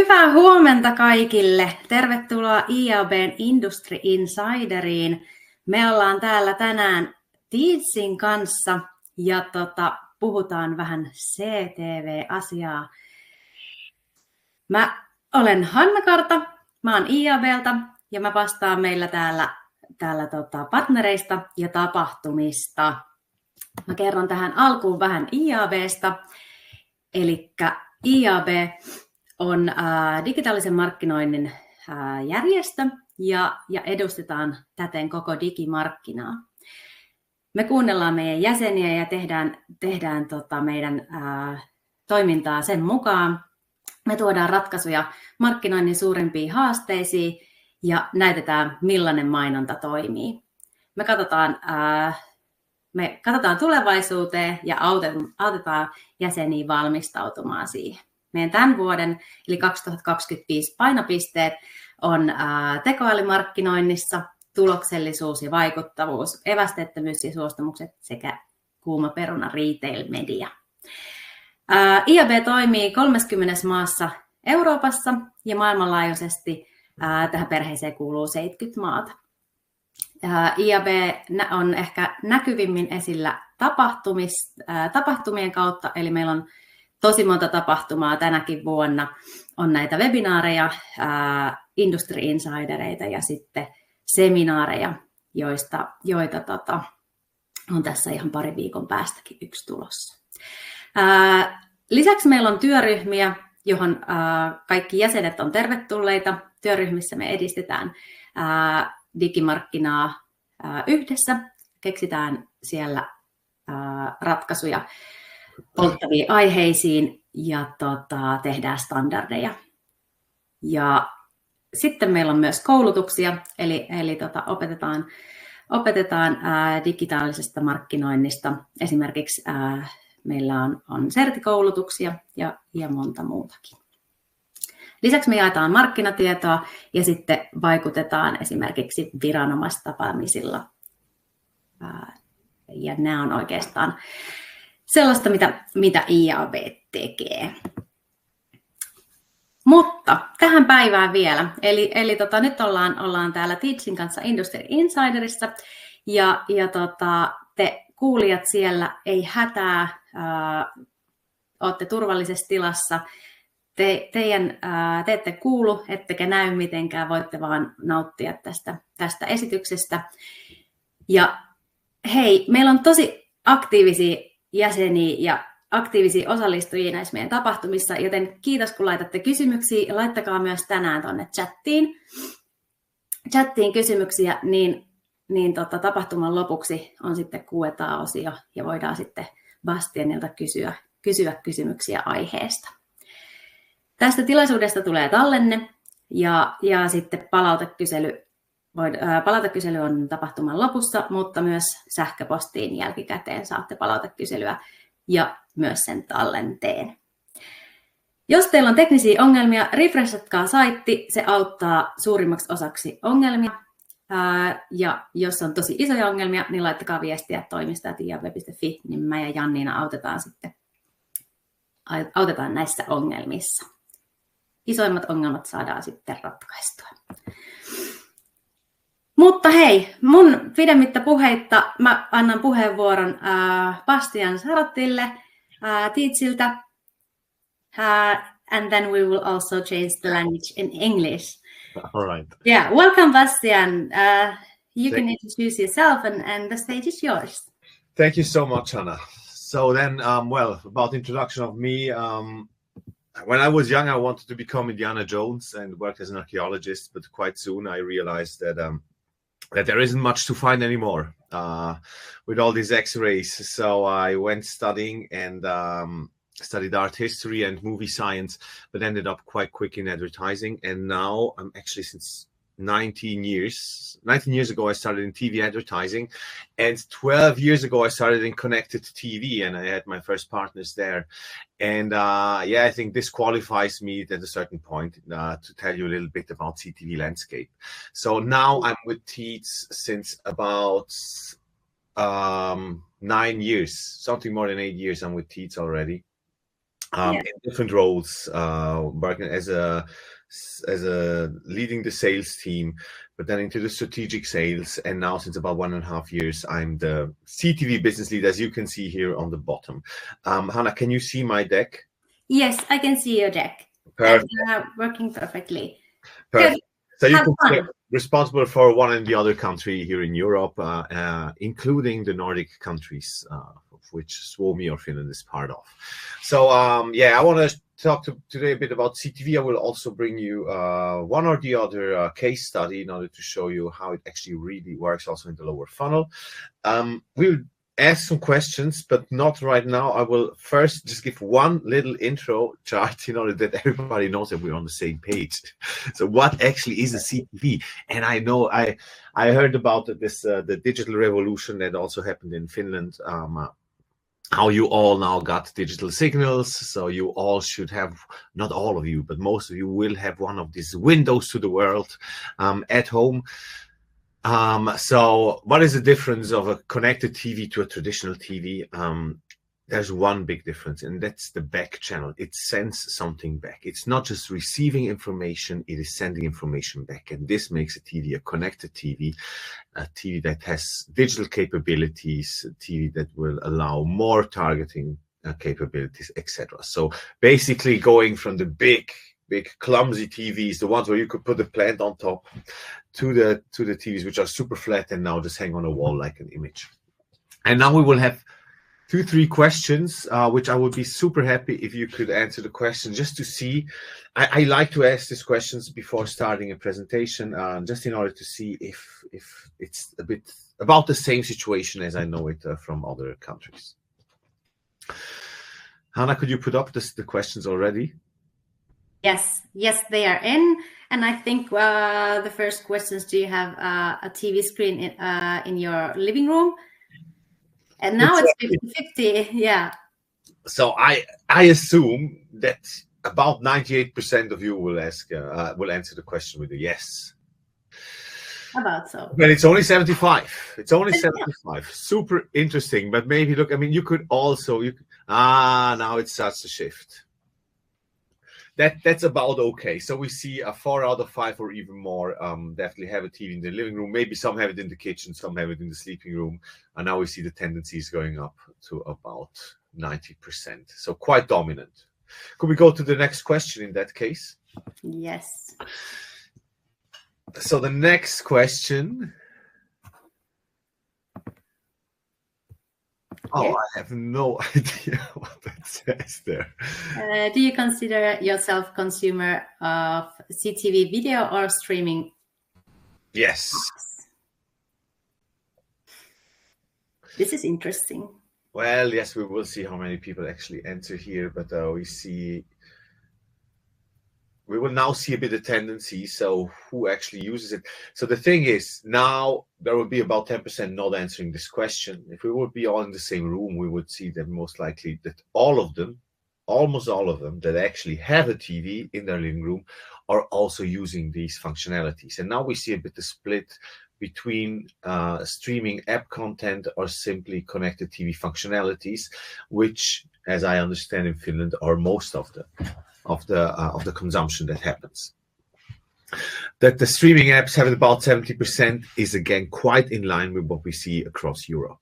Hyvää huomenta kaikille. Tervetuloa IAB:n Industry Insideriin. Me ollaan täällä tänään Teadsin kanssa ja puhutaan vähän CTV-asiaa. Mä olen Hanna Karta, mä oon IAB:ltä ja mä vastaan meillä täällä partnereista ja tapahtumista. Mä kerron tähän alkuun vähän IAB:sta. Elikkä IAB on digitaalisen markkinoinnin järjestö ja edustetaan täten koko digimarkkinaa. Me kuunnellaan meidän jäseniä ja tehdään meidän toimintaa sen mukaan. Me tuodaan ratkaisuja markkinoinnin suurimpiin haasteisiin ja näytetään, millainen mainonta toimii. Me katsotaan tulevaisuuteen ja autetaan jäseniä valmistautumaan siihen. Meidän tämän vuoden, eli 2025 painopisteet on tekoälymarkkinoinnissa, tuloksellisuus ja vaikuttavuus, evästeettömyys ja suostumukset sekä kuuma peruna retail media. IAB toimii 30 maassa Euroopassa ja maailmanlaajuisesti tähän perheeseen kuuluu 70 maata. IAB on ehkä näkyvimmin esillä tapahtumien kautta, eli meillä on tosi monta tapahtumaa tänäkin vuonna. On näitä webinaareja, Industry Insidereita ja sitten seminaareja, joita on tässä ihan pari viikon päästäkin yksi tulossa. Lisäksi meillä on työryhmiä, johon kaikki jäsenet on tervetulleita. Työryhmissä me edistetään digimarkkinaa yhdessä, keksitään siellä ratkaisuja polttaviin aiheisiin ja tehdään standardeja. Ja sitten meillä on myös koulutuksia, eli opetetaan digitaalisesta markkinoinnista. Esimerkiksi meillä on sertikoulutuksia ja monta muutakin. Lisäksi me jaetaan markkinatietoa ja sitten vaikutetaan esimerkiksi viranomaistapaamisilla. Ja nämä on oikeastaan sellaista, mitä IAB tekee. Mutta tähän päivään vielä. Eli nyt ollaan täällä Teadsin kanssa Industry Insiderissa. Ja te kuulijat siellä, ei hätää, olette turvallisessa tilassa. Te ette kuulu, ettekä näy mitenkään, voitte vaan nauttia tästä esityksestä. Ja hei, meillä on tosi aktiivisia jäseniä ja aktiivisia osallistujia näissä meidän tapahtumissa, joten kiitos kun laitatte kysymyksiä ja laittakaa myös tänään tuonne chattiin kysymyksiä, niin tapahtuman lopuksi on sitten Q&A-osio ja voidaan sitten Bastianilta kysyä kysymyksiä aiheesta. Tästä tilaisuudesta tulee tallenne ja sitten palautekysely on tapahtuman lopussa, mutta myös sähköpostiin jälkikäteen saatte palautekyselyä ja myös sen tallenteen. Jos teillä on teknisiä ongelmia, refreshatkaa saitti, se auttaa suurimmaksi osaksi ongelmia. Ja jos on tosi isoja ongelmia, niin laittakaa viestiä toimistajat.iab.fi, niin mä ja Janniina autetaan näissä ongelmissa. Isoimmat ongelmat saadaan sitten ratkaistua. Mutta hei, mun pidemmittä puheitta mä annan puheenvuoron Bastian Sarottille Teadsiltä. And then we will also change the language in English. All right. Yeah, welcome Bastian. You can introduce yourself and the stage is yours. Thank you so much, Hannah. So then, about the introduction of me. When I was young, I wanted to become Indiana Jones and worked as an archaeologist, but quite soon I realized that there isn't much to find anymore with all these X-rays. So I went studying and studied art history and movie science, but ended up quite quick in advertising. And now I'm actually since 19 years ago, I started in TV advertising, and 12 years ago, I started in connected TV, and I had my first partners there. And I think this qualifies me at a certain point to tell you a little bit about CTV landscape. So now I'm with Teads since about 9 years, something more than 8 years. I'm with Teads already. in different roles, working as a leading the sales team, but then into the strategic sales. And now since about 1.5 years, I'm the CTV Business Lead, as you can see here on the bottom. Hannah, can you see my deck? Yes, I can see your deck. Perfect. And, working perfectly. Perfect. Good. So you Have can fun. say responsible for one and the other country here in Europe, including the Nordic countries, of which Suomi or Finland is part of. So yeah, I want to talk today a bit about CTV. I will also bring you one or the other case study in order to show you how it actually really works also in the lower funnel. We'll ask some questions, but not right now. I will first just give one little intro chart in order that everybody knows that we're on the same page. So what actually is a CTV? And I know I heard about this the digital revolution that also happened in Finland. How you all now got digital signals, so you all should have, not all of you, but most of you will have one of these windows to the world at home. So what is the difference of a connected TV to a traditional TV? There's one big difference, and that's the back channel. It sends something back. It's not just receiving information, it is sending information back. And this makes a TV a connected TV, a TV that has digital capabilities, a TV that will allow more targeting capabilities, etc. So basically going from the big clumsy TVs, the ones where you could put a plant on top, to the TVs which are super flat and now just hang on a wall like an image. And now we will have 2-3 questions, which I would be super happy if you could answer the question just to see. I like to ask these questions before starting a presentation, just in order to see if it's a bit about the same situation as I know it from other countries. Hannah, could you put up the questions already? Yes, they are in. And I think the first questions, do you have a TV screen in your living room? And now it's 50-50, yeah. So I assume that about 98% of you will answer the question with a yes. About so. But it's only 75. It's only 75. Super interesting. But maybe look, I mean, you could also now it starts to shift. That's about okay. So we see a 4 out of 5 or even more definitely have a TV in the living room. Maybe some have it in the kitchen, some have it in the sleeping room. And now we see the tendencies going up to about 90%. So quite dominant. Could we go to the next question in that case? Yes. So the next question. Oh, yes. I have no idea what that says there. Do you consider yourself consumer of CTV video or streaming? Yes. This is interesting. Well, yes, we will see how many people actually answer here, but we will now see a bit of tendency, so who actually uses it. So the thing is, now there will be about 10% not answering this question. If we would be all in the same room, we would see that most likely that all of them, almost all of them that actually have a TV in their living room are also using these functionalities. And now we see a bit of split between streaming app content or simply connected TV functionalities, which, as I understand in Finland, are most of the consumption that happens. That the streaming apps have about 70% is again quite in line with what we see across Europe.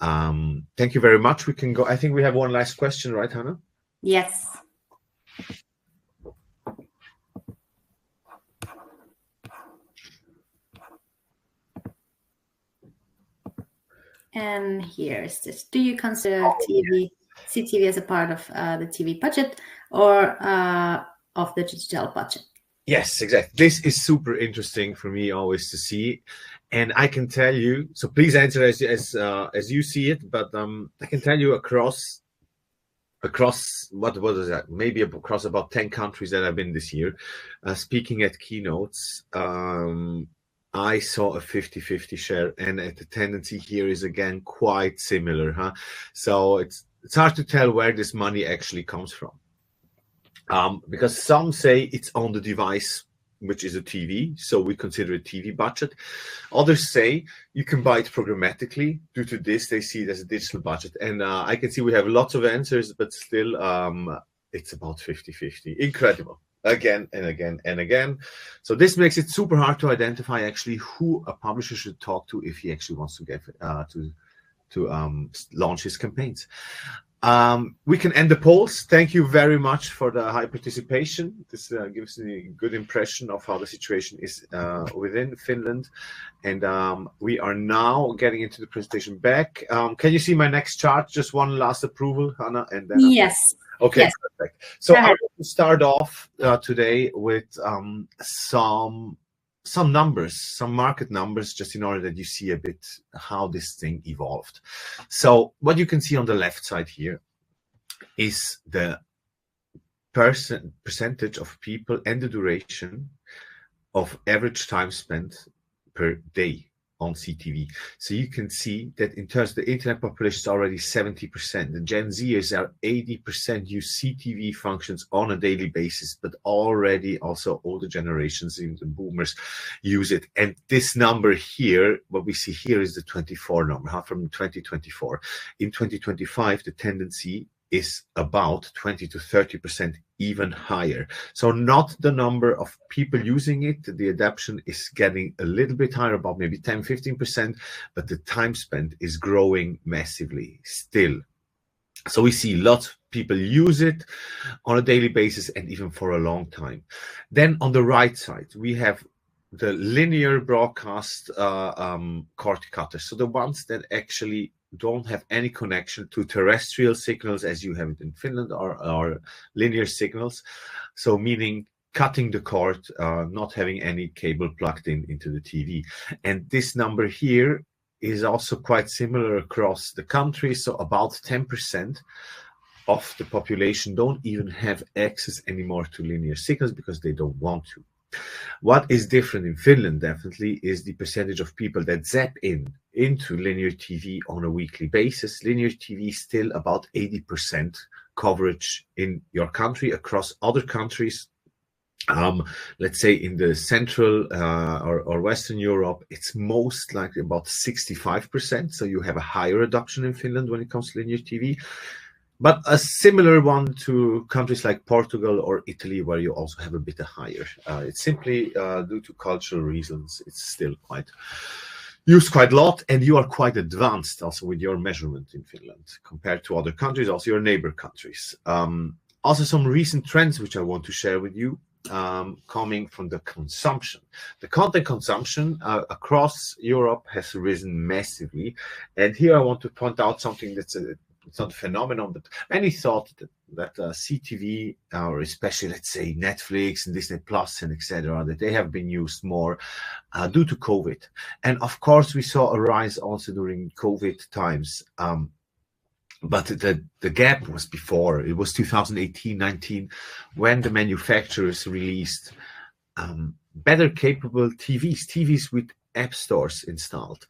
Thank you very much. We can go. I think we have one last question, right, Hannah? Yes. And here is this. Do you consider CTV as a part of the TV budget or of the digital budget? Yes, exactly. This is super interesting for me always to see. And I can tell you, so please answer as you see it, but I can tell you across what is that? Maybe across about 10 countries that I've been this year, speaking at keynotes, I saw a 50-50 share, and the tendency here is again quite similar, huh? So it's hard to tell where this money actually comes from, because some say it's on the device which is a TV, so we consider it TV budget. Others say you can buy it programmatically. Due to this, they see it as a digital budget. And I can see we have lots of answers, but still it's about 50-50. Incredible. Again and again and again. So this makes it super hard to identify actually who a publisher should talk to if he actually wants to get to launch his campaigns. We can end the polls. Thank you very much for the high participation. This gives me a good impression of how the situation is within Finland. And we are now getting into the presentation back. Can you see my next chart? Just one last approval, Hannah, and then yes. Okay, yes. Perfect. So I want to start off today with some numbers, some market numbers, just in order that you see a bit how this thing evolved. So what you can see on the left side here is the percentage of people and the duration of average time spent per day on CTV. So you can see that in terms of the internet population is already 70%. The Gen Zers are 80% use CTV functions on a daily basis, but already also older generations, even the boomers, use it. And this number here, what we see here is the 24 number, from 2024. In 2025, the tendency is about 20 to 30% even higher. So not the number of people using it, the adoption is getting a little bit higher, about maybe 10-15%, but the time spent is growing massively still. So we see lots of people use it on a daily basis and even for a long time. Then on the right side, we have the linear broadcast cord cutters. So the ones that actually don't have any connection to terrestrial signals as you have it in Finland, or linear signals. So meaning cutting the cord, not having any cable plugged into the TV. And this number here is also quite similar across the country. So about 10% of the population don't even have access anymore to linear signals because they don't want to. What is different in Finland definitely is the percentage of people that zap into linear TV on a weekly basis. Linear TV is still about 80% coverage in your country. Across other countries, let's say in the Central or Western Europe, it's most likely about 65%. So you have a higher adoption in Finland when it comes to linear TV. But a similar one to countries like Portugal or Italy, where you also have a bit higher. It's simply due to cultural reasons. It's still used quite a lot, and you are quite advanced also with your measurement in Finland compared to other countries, also your neighbor countries. Also some recent trends which I want to share with you, coming from the consumption. The content consumption across Europe has risen massively. And here I want to point out something that's it's not a phenomenon, but many thought that CTV, or especially, let's say, Netflix and Disney Plus and etc., that they have been used more due to COVID. And of course, we saw a rise also during COVID times. But the gap was before. It was 2018-19 when the manufacturers released better capable TVs with app stores installed.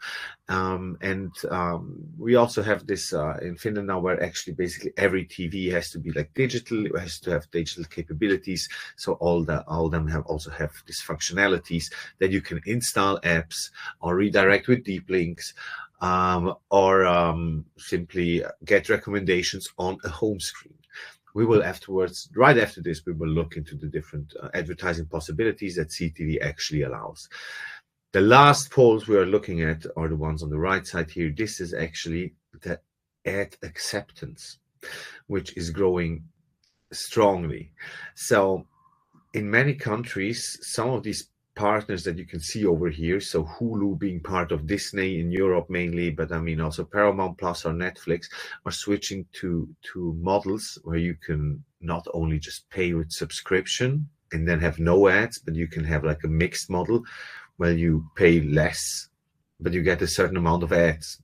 We also have this in Finland now, where actually basically every TV has to be like digital, it has to have digital capabilities. So all of them also have these functionalities that you can install apps or redirect with deep links, or simply get recommendations on a home screen. We will afterwards, right after this, we will look into the different advertising possibilities that CTV actually allows. The last polls we are looking at are the ones on the right side here. This is actually the ad acceptance, which is growing strongly. So in many countries, some of these partners that you can see over here, so Hulu being part of Disney in Europe mainly, but I mean also Paramount Plus or Netflix, are switching to models where you can not only just pay with subscription and then have no ads, but you can have like a mixed model where you pay less, but you get a certain amount of ads.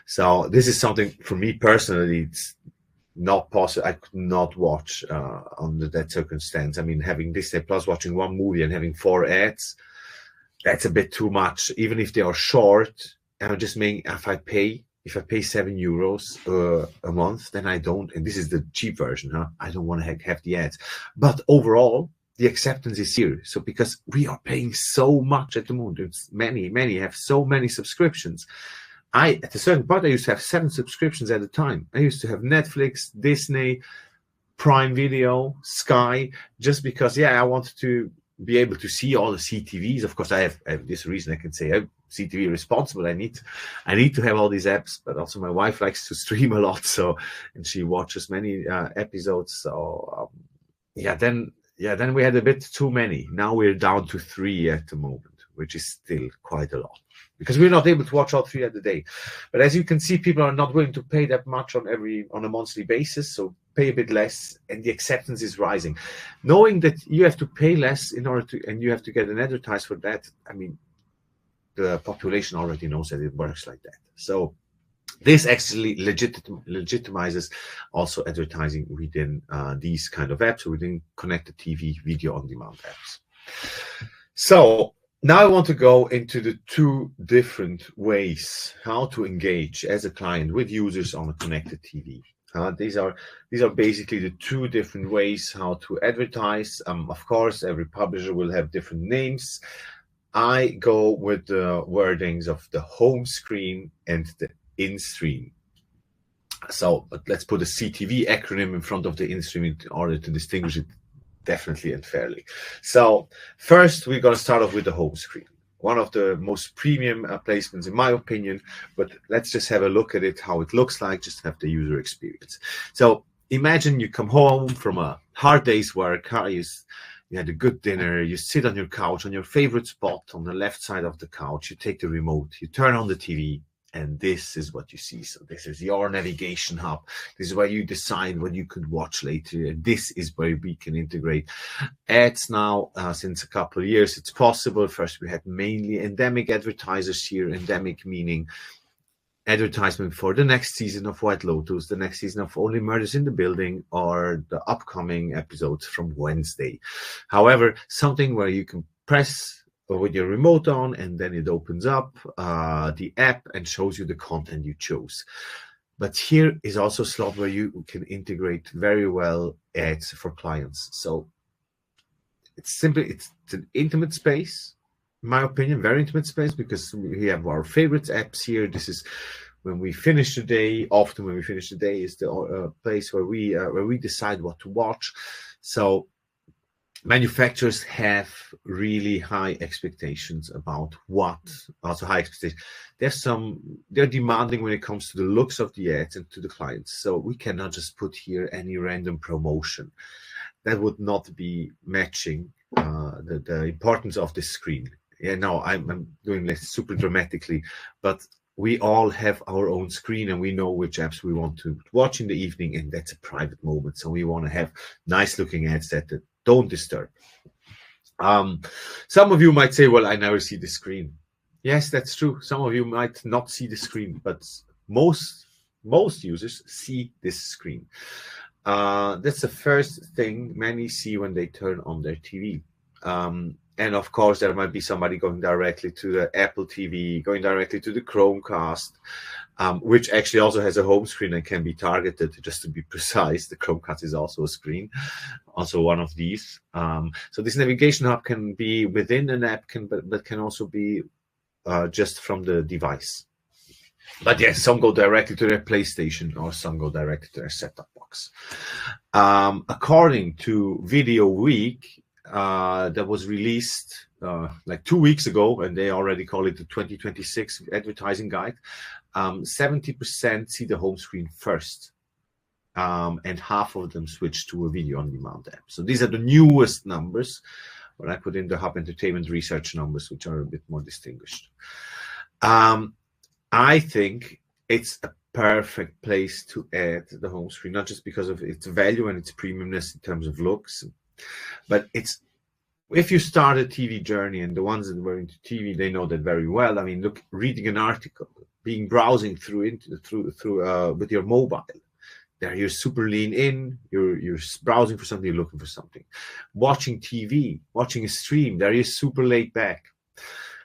So this is something for me personally, it's not possible. I could not watch under that circumstance. I mean, having Disney Plus, watching one movie and having 4 ads, that's a bit too much. Even if they are short, I'm just meaning if I pay €7 a month, then I don't, and this is the cheap version, I don't want to have the ads. But overall, the acceptance is here. So because we are paying so much at the moment, it's many have so many subscriptions. At a certain point, I used to have 7 subscriptions at a time. I used to have Netflix, Disney, Prime Video, Sky, just because, I wanted to be able to see all the CTVs. Of course, I have this reason I can say I'm CTV responsible. I need to have all these apps, but also my wife likes to stream a lot, and she watches many episodes. So then we had a bit too many. Now we're down to 3 at the moment, which is still quite a lot, because we're not able to watch all 3 at a day. But as you can see, people are not willing to pay that much on a monthly basis, so pay a bit less, and the acceptance is rising. Knowing that you have to pay less and you have to get an advertise for that, I mean, the population already knows that it works like that. So this actually legitimizes also advertising within these kind of apps, or within connected TV video on demand apps. So now I want to go into the 2 different ways how to engage as a client with users on a connected TV. These are basically the 2 different ways how to advertise. Of course, every publisher will have different names. I go with the wordings of the home screen and the in-stream. So, but let's put a CTV acronym in front of the in-stream in order to distinguish it definitely and fairly. So first, we're going to start off with the home screen. One of the most premium placements, in my opinion, but let's just have a look at it, how it looks like, just have the user experience. So imagine you come home from a hard day's work, you had a good dinner, you sit on your couch, on your favorite spot on the left side of the couch, you take the remote, you turn on the TV, and this is what you see. So this is your navigation hub. This is where you decide what you could watch later. And this is where we can integrate ads now. Since a couple of years, it's possible. First, we had mainly endemic advertisers here. Endemic meaning advertisement for the next season of White Lotus, the next season of Only Murders in the Building, or the upcoming episodes from Wednesday. However, something where you can press with your remote on, and then it opens up the app and shows you the content you chose. But here is also a slot where you can integrate very well ads for clients. So it's an intimate space, in my opinion, very intimate space, because we have our favorite apps here. This is when we finish the day. Often when we finish the day is the place where we decide what to watch. So manufacturers have really high expectations about high expectations. They're demanding when it comes to the looks of the ads and to the clients. So we cannot just put here any random promotion. That would not be matching the importance of the screen. Yeah, no, I'm doing this super dramatically, but we all have our own screen and we know which apps we want to watch in the evening, and that's a private moment. So we want to have nice looking ads that don't disturb. Some of you might say, well, I never see the screen. Yes, that's true. Some of you might not see the screen, but most users see this screen. That's the first thing many see when they turn on their TV. And of course, there might be somebody going directly to the Apple TV, going directly to the Chromecast, which actually also has a home screen and can be targeted. Just to be precise, the Chromecast is also a screen, also one of these. So this navigation hub can be within an app, but can also be just from the device. But yes, some go directly to their PlayStation, or some go directly to their set-top box. According to Video Week, that was released like 2 weeks ago, and they already call it the 2026 advertising guide. 70% see the home screen first, and half of them switch to a video on demand app. So these are the newest numbers, when I put in the Hub Entertainment research numbers, which are a bit more distinguished. I think it's a perfect place to add the home screen, not just because of its value and its premiumness in terms of looks, but if you start a TV journey, and the ones that were into TV, they know that very well. I mean, look, reading an article, browsing through with your mobile, there you're super lean in, you're browsing for something, you're looking for something. Watching TV, watching a stream, there you're super laid back.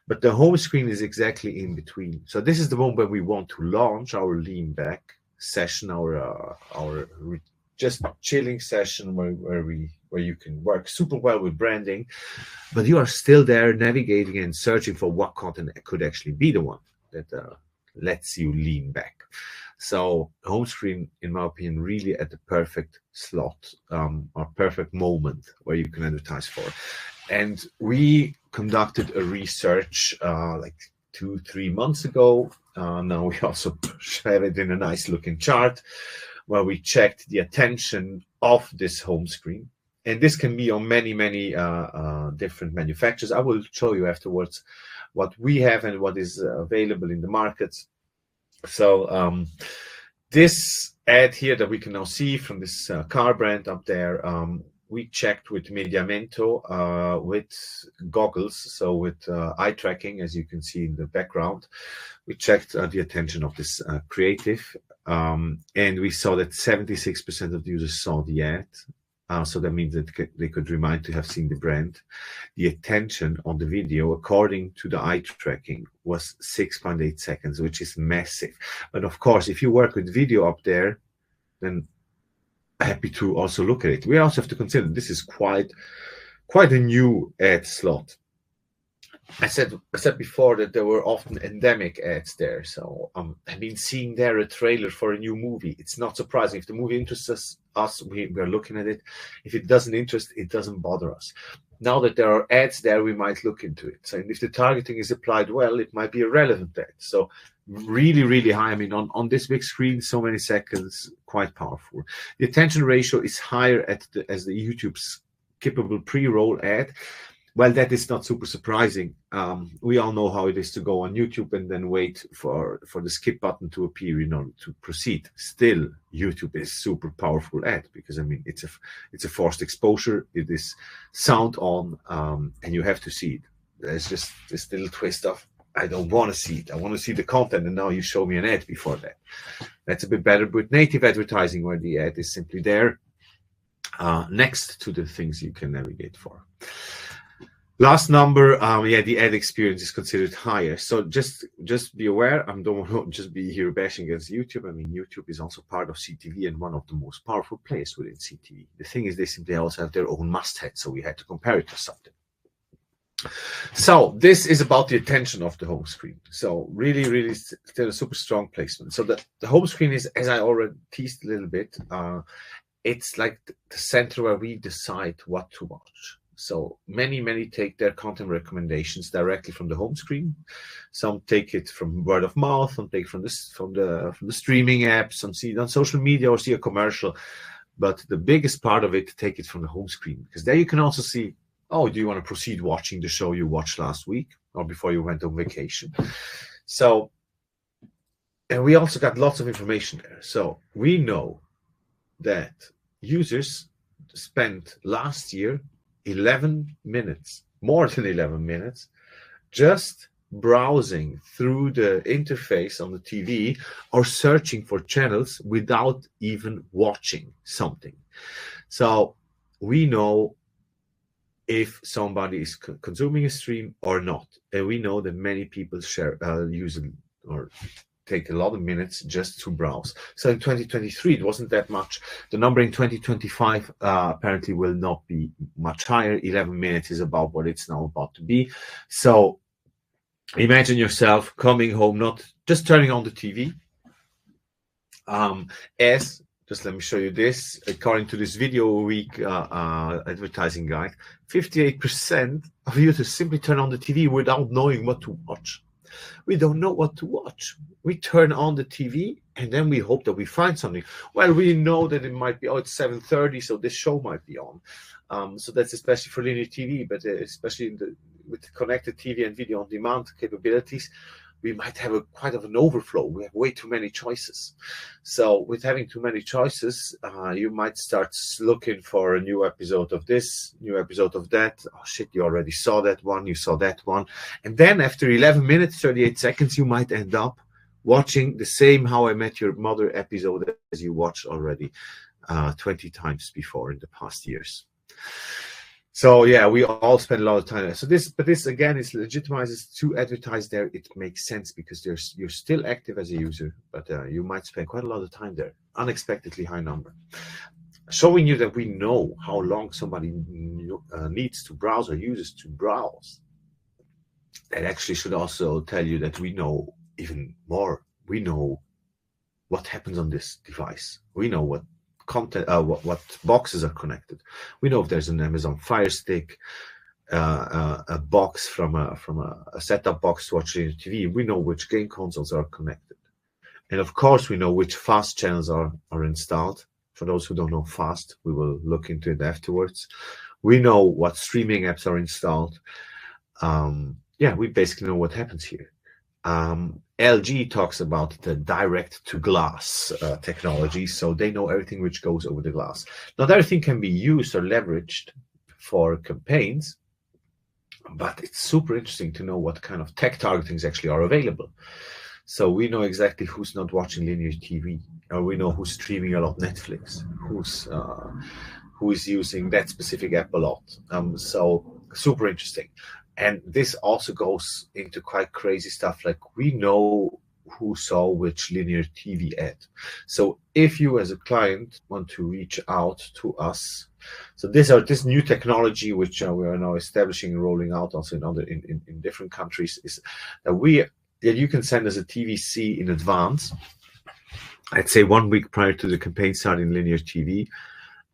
But the home screen is exactly in between. So this is the moment when we want to launch our lean back session, our just chilling session where you can work super well with branding, but you are still there navigating and searching for what content could actually be the one that lets you lean back. So Homescreen, in my opinion, really at the perfect slot or perfect moment where you can advertise for. And we conducted a research like 2-3 months ago. Now we also have it in a nice looking chart where we checked the attention of this home screen. And this can be on many different manufacturers. I will show you afterwards what we have and what is available in the markets. So this ad here that we can now see from this car brand up there, we checked with Mediamento with goggles, so with eye tracking, as you can see in the background. We checked the attention of this creative, and we saw that 76% of the users saw the ad. So that means that they could remind to have seen the brand. The attention on the video, according to the eye tracking, was 6.8 seconds, which is massive. But of course, if you work with video up there, then happy to also look at it. We also have to consider this is quite a new ad slot. I said before that there were often endemic ads there. So I've been seeing there a trailer for a new movie. It's not surprising. If the movie interests us, we are looking at it. If it doesn't interest, it doesn't bother us. Now that there are ads there, we might look into it. So if the targeting is applied well, it might be a relevant ad. So really high. I mean, on this big screen, so many seconds, quite powerful. The attention ratio is higher as the YouTube's skippable pre-roll ad. Well, that is not super surprising. We all know how it is to go on YouTube and then wait for the skip button to appear in order to proceed. Still, YouTube is super powerful ad because, I mean, it's a forced exposure. It is sound on, and you have to see it. There's just this little twist of, I don't want to see it. I want to see the content, and now you show me an ad before that. That's a bit better with native advertising, where the ad is simply there next to the things you can navigate for. Last number, the ad experience is considered higher. So just be aware, I don't want to just be here bashing against YouTube. I mean, YouTube is also part of CTV and one of the most powerful players within CTV. The thing is, they simply also have their own masthead, so we had to compare it to something. So this is about the attention of the home screen. So really still a super strong placement. So the home screen is, as I already teased a little bit, it's like the center where we decide what to watch. So many take their content recommendations directly from the home screen. Some take it from word of mouth, some take from the streaming apps, some see it on social media or see a commercial. But the biggest part of it, take it from the home screen, because there you can also see, oh, do you want to proceed watching the show you watched last week or before you went on vacation? So, and we also got lots of information there. So we know that users spent last year 11 minutes, more than 11 minutes, just browsing through the interface on the TV or searching for channels without even watching something. So we know if somebody is consuming a stream or not. And we know that many people use or take a lot of minutes just to browse. So in 2023, it wasn't that much. The number in 2025 apparently will not be much higher. 11 minutes is about what it's now about to be. So imagine yourself coming home, not just turning on the TV. Just let me show you this. According to this Video Week advertising guide, 58% of users simply turn on the TV without knowing what to watch. We don't know what to watch. We turn on the TV and then we hope that we find something. Well, we know that it might be, it's 7:30, so this show might be on. So that's especially for linear TV, but especially with connected TV and video on demand capabilities, we might have quite an overflow. We have way too many choices. So with having too many choices, you might start looking for a new episode of this, new episode of that. Oh shit, you already saw that one, you saw that one. And then after 11 minutes, 38 seconds, you might end up watching the same How I Met Your Mother episode as you watched already 20 times before in the past years. So yeah, we all spend a lot of time there. So this again is legitimizes to advertise there. It makes sense because you're still active as a user, but you might spend quite a lot of time there. Unexpectedly high number. showing you that we know how long somebody needs to browse or uses to browse. That actually should also tell you that we know even more. We know what happens on this device. We know what content, what boxes are connected. We know if there's an Amazon Fire Stick, a box from a set-top box to watch linear TV. We know which game consoles are connected, and of course we know which fast channels are installed. For those who don't know fast, we will look into it afterwards. We know what streaming apps are installed. Yeah, we basically know what happens here. LG talks about the direct to glass technology, so they know everything which goes over the glass. Not everything can be used or leveraged for campaigns, but it's super interesting to know what kind of tech targetings actually are available. So we know exactly who's not watching linear TV, or we know who's streaming a lot Netflix, who is using that specific app a lot. So super interesting. And this also goes into quite crazy stuff, like we know who saw which linear TV ad. So if you as a client want to reach out to us, so this new technology which we are now establishing and rolling out also in different countries, is that you can send us a TVC in advance, I'd say 1 week prior to the campaign starting in linear TV,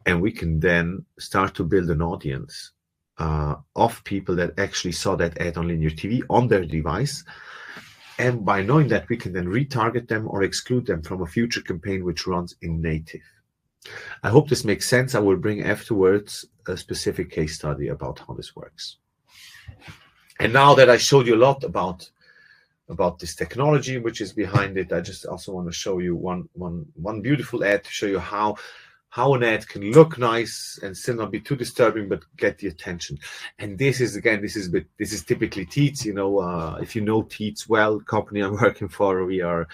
and we can then start to build an audience of people that actually saw that ad on linear TV on their device. And by knowing that, we can then retarget them or exclude them from a future campaign which runs in native. I hope this makes sense. I will bring afterwards a specific case study about how this works. And now that I showed you a lot about this technology which is behind it, I just also want to show you one beautiful ad to show you how an ad can look nice and still not be too disturbing, but get the attention. And this is typically Teads. You know, if you know Teads well, company I'm working for, we are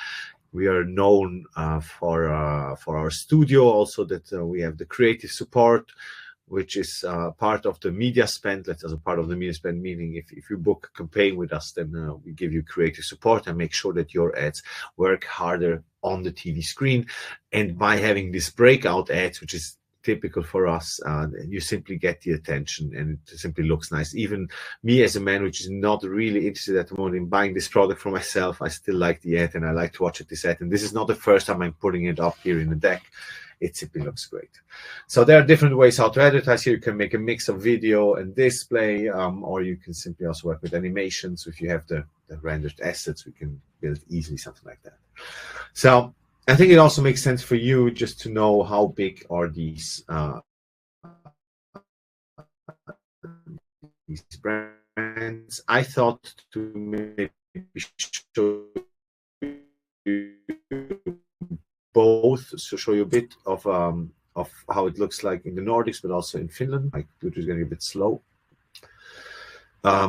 known for our studio. Also, that we have the creative support, which is part of the media spend. That's also part of the media spend, meaning if you book a campaign with us, then we give you creative support and make sure that your ads work harder on the TV screen. And by having this breakout ads, which is typical for us, you simply get the attention and it simply looks nice. Even me as a man, which is not really interested at the moment in buying this product for myself, I still like the ad and I like to watch this ad. And this is not the first time I'm putting it up here in the deck. It simply looks great. So there are different ways how to advertise here. You can make a mix of video and display, or you can simply also work with animations. So if you have the rendered assets, we can build easily something like that. So I think it also makes sense for you just to know how big are these brands. I thought to maybe show you both, to show you a bit of how it looks like in the Nordics, but also in Finland. My computer is getting a bit slow.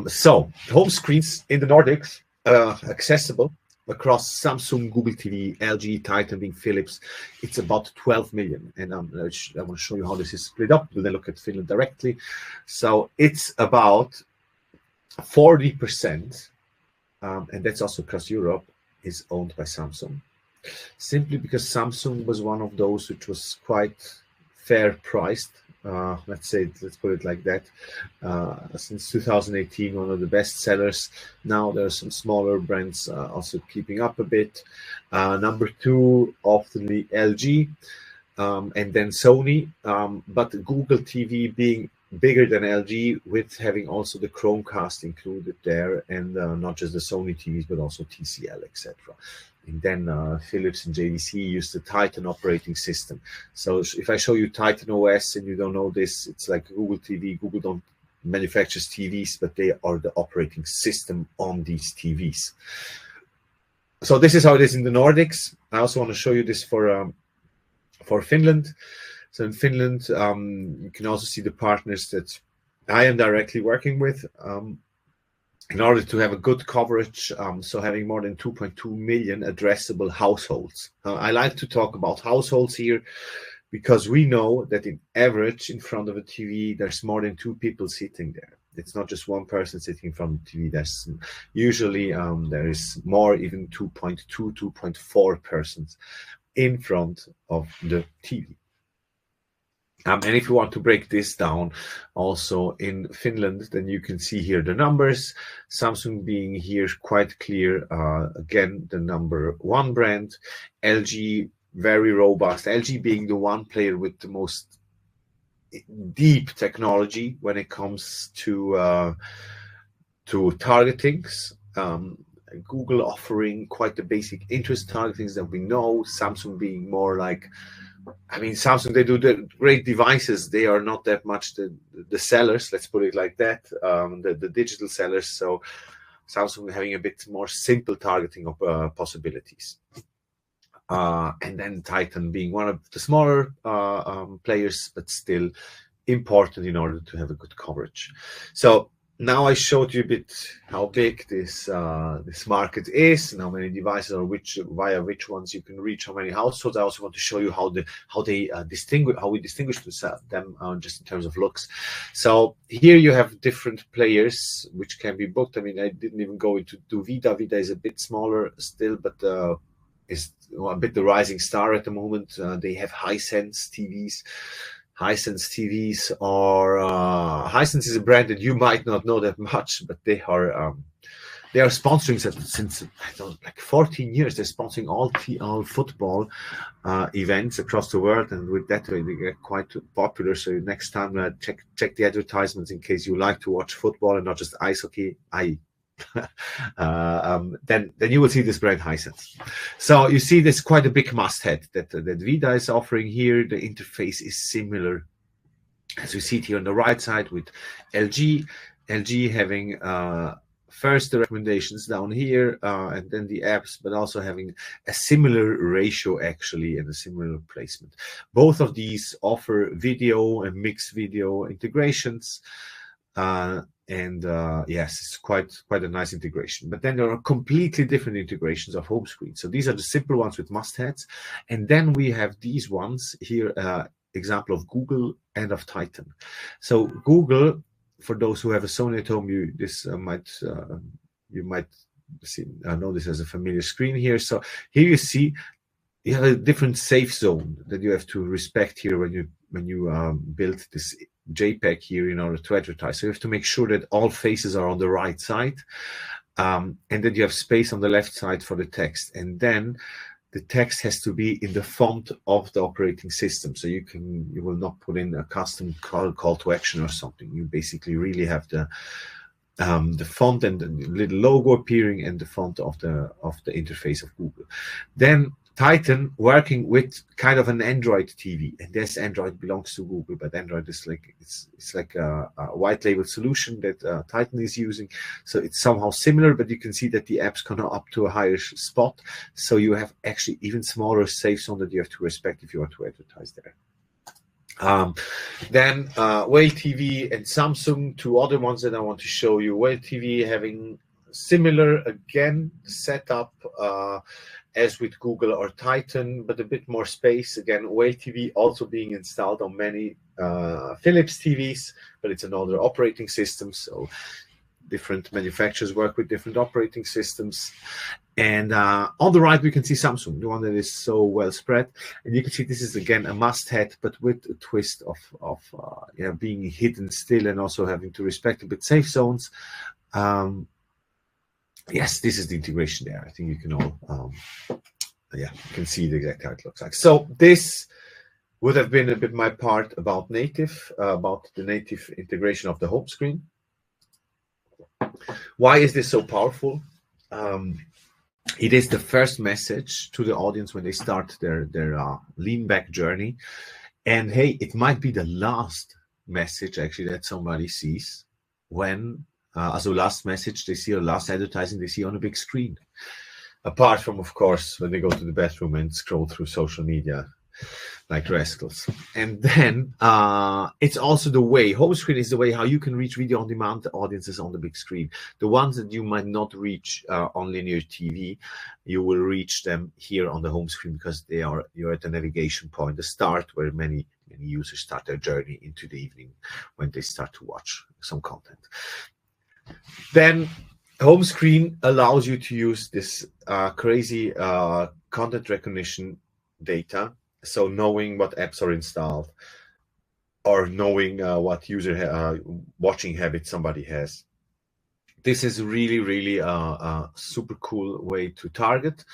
So home screens in the Nordics, accessible across Samsung, Google TV, LG, Titan, being Philips. It's about 12 million. And I want to show you how this is split up. We'll then look at Finland directly. So it's about 40%, and that's also across Europe, is owned by Samsung. Simply because Samsung was one of those which was quite fair priced. Let's put it like that. Since 2018, one of the best sellers. Now there are some smaller brands also keeping up a bit. Number two, oftenly LG, and then Sony. But Google TV being bigger than LG, with having also the Chromecast included there, and not just the Sony TVs, but also TCL, etc. And then Philips and JVC use the Titan operating system. So if I show you Titan OS and you don't know this, it's like Google TV. Google don't manufacture TVs, but they are the operating system on these TVs. So this is how it is in the Nordics. I also want to show you this for Finland. So in Finland, you can also see the partners that I am directly working with. In order to have a good coverage, so having more than 2.2 million addressable households. I like to talk about households here because we know that in average in front of a TV, there's more than 2 people sitting there. It's not just one person sitting in front of the TV. There's usually there is more, even 2.2, 2.4 persons in front of the TV. And if you want to break this down also in Finland, then you can see here the numbers. Samsung being here quite clear, again, the number one brand. LG, very robust. LG being the one player with the most deep technology when it comes to targetings. Google offering quite the basic interest targetings that we know. Samsung being more like, I mean, Samsung, they do the great devices. They are not that much the sellers, let's put it like that, the digital sellers. So Samsung having a bit more simple targeting of possibilities. And then Titan being one of the smaller players, but still important in order to have a good coverage. So now I showed you a bit how big this market is, and how many devices or via which ones you can reach, how many households. I also want to show you how we distinguish them just in terms of looks. So here you have different players which can be booked. I mean, I didn't even go into Vida. Vida is a bit smaller still, but is a bit the rising star at the moment. They have Hisense TVs. Hisense TVs, or Hisense is a brand that you might not know that much, but they are sponsoring since I don't know, like 14 years. They're sponsoring all football events across the world, and with that they get quite popular. So next time check the advertisements in case you like to watch football and not just ice hockey. Then you will see this brand Hisense. So you see this quite a big must-have that Vida is offering here. The interface is similar as we see it here on the right side with LG having first the recommendations down here, and then the apps, but also having a similar ratio actually and a similar placement. Both of these offer video and mixed video integrations. Yes, it's quite a nice integration. But then there are completely different integrations of home screen. So these are the simple ones with must-haves, and then we have these ones here. Example of Google and of Titan. So Google, for those who have a Sony at home, you might see, know this as a familiar screen here. So here you see you have a different safe zone that you have to respect here when you build this JPEG here in order to advertise. So you have to make sure that all faces are on the right side, and that you have space on the left side for the text, and then the text has to be in the font of the operating system. So you will not put in a custom call to action or something. You basically really have the font and the little logo appearing and the font of the interface of Google. Then Titan working with kind of an Android TV, and this Android belongs to Google, but Android is like it's like a white label solution that Titan is using. So it's somehow similar, but you can see that the app's gone up to a higher spot. So you have actually even smaller safe zone that you have to respect if you want to advertise there. Then Whale TV and Samsung, two other ones that I want to show you. Whale TV having similar again setup as with Google or Titan, but a bit more space. Again, Whale TV also being installed on many Philips TVs, but it's another operating system. So different manufacturers work with different operating systems. And on the right, we can see Samsung, the one that is so well spread. And you can see this is, again, a must-have, but with a twist of being hidden still and also having to respect a bit safe zones. Yes, this is the integration there. I think you can all, you can see exactly how it looks like. So this would have been a bit my part about native, about the native integration of the home screen. Why is this so powerful? It is the first message to the audience when they start their lean back journey. And hey, it might be the last message actually that somebody sees when as a last message they see, or last advertising they see on a big screen. Apart from, of course, when they go to the bathroom and scroll through social media like rascals. And then it's also the way, home screen is the way how you can reach video on demand audiences on the big screen. The ones that you might not reach on linear TV, you will reach them here on the home screen because you're at the navigation point, the start where many users start their journey into the evening when they start to watch some content. Then home screen allows you to use this crazy content recognition data. So knowing what apps are installed, or knowing what user watching habits somebody has. This is really a super cool way to target.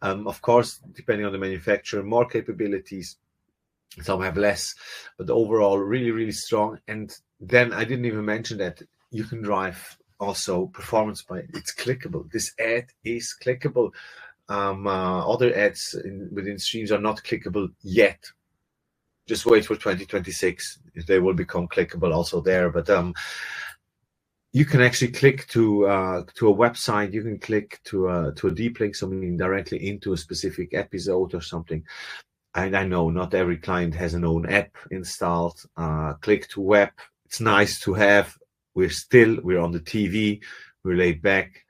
Of course, depending on the manufacturer, more capabilities, some have less, but overall really strong. And then I didn't even mention that you can drive also performance by it's clickable. This ad is clickable. Other ads within streams are not clickable yet. Just wait for 2026. They will become clickable also there. But you can actually click to a website. You can click to a deep link, so meaning directly into a specific episode or something. And I know not every client has an own app installed. Click to web. It's nice to have. We're on the TV. We're laid back.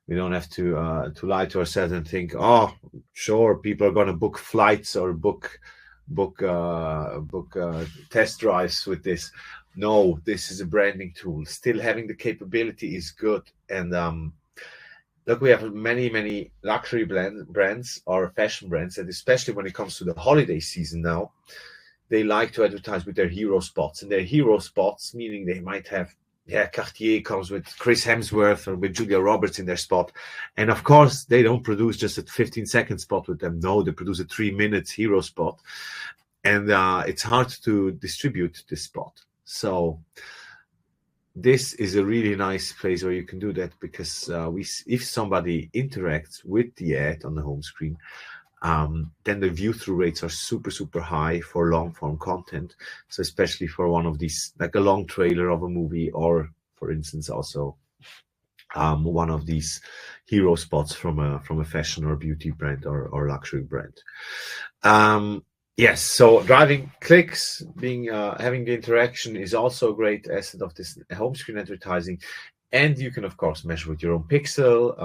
We don't have to lie to ourselves and think, oh, sure, people are going to book flights or book test drives with this. No, this is a branding tool. Still having the capability is good. And look, we have many luxury brands or fashion brands, and especially when it comes to the holiday season now, they like to advertise with their hero spots. And their hero spots, meaning they might have, Cartier comes with Chris Hemsworth or with Julia Roberts in their spot. And of course, they don't produce just a 15-second spot with them. No, they produce a 3-minute hero spot. And it's hard to distribute this spot. So this is a really nice place where you can do that, because if somebody interacts with the ad on the home screen, then the view-through rates are super high for long-form content. So especially for one of these, like a long trailer of a movie, or for instance also one of these hero spots from a fashion or beauty brand or luxury brand. Yes, so driving clicks, having the interaction is also a great asset of this home screen advertising. And you can, of course, measure with your own pixel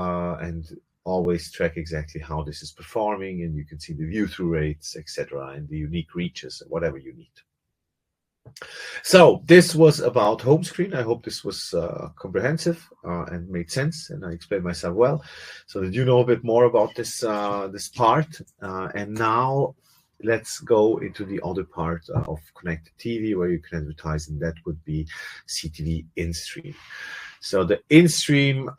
and always track exactly how this is performing. And you can see the view-through rates, etc., and the unique reaches, whatever you need. So this was about home screen. I hope this was comprehensive and made sense, and I explained myself well, so that you know a bit more about this part. And now let's go into the other part of connected TV, where you can advertise, and that would be CTV in-stream. So the in-stream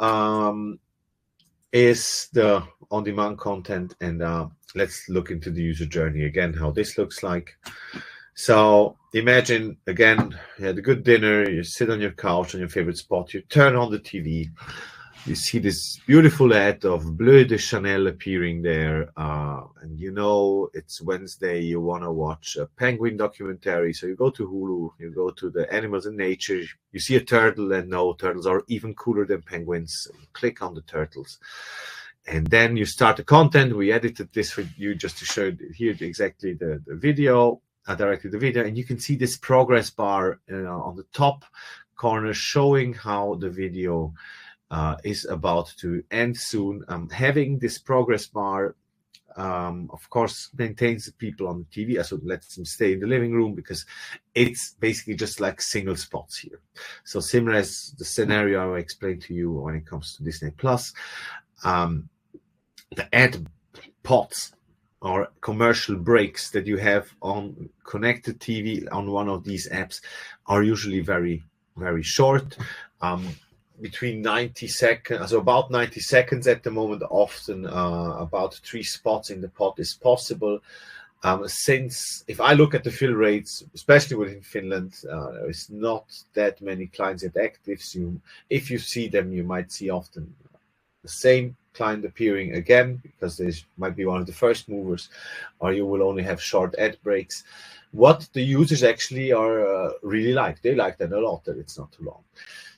is the on-demand content, and let's look into the user journey again, how this looks like. So imagine, again, you had a good dinner, you sit on your couch on your favorite spot, you turn on the TV, you see this beautiful ad of Bleu de Chanel appearing there, and you know it's Wednesday, you want to watch a penguin documentary, so you go to Hulu, you go to the animals in nature, you see a turtle, and no, turtles are even cooler than penguins, so you click on the turtles. And then you start the content. We edited this for you just to show here exactly the video, directly the video, and you can see this progress bar on the top corner showing how the video is about to end soon. Having this progress bar, of course, maintains the people on the TV, so lets them stay in the living room, because it's basically just like single spots here. So similar as the scenario I explained to you when it comes to Disney Plus, the ad pots or commercial breaks that you have on connected TV on one of these apps are usually very short. Between 90 seconds, so about 90 seconds at the moment, often about 3 spots in the pot is possible. Since if I look at the fill rates, especially within Finland, there is not that many clients yet active. So if you see them, you might see often the same client appearing again, because they might be one of the first movers, or you will only have short ad breaks. What the users actually are really like, they like that a lot, that it's not too long.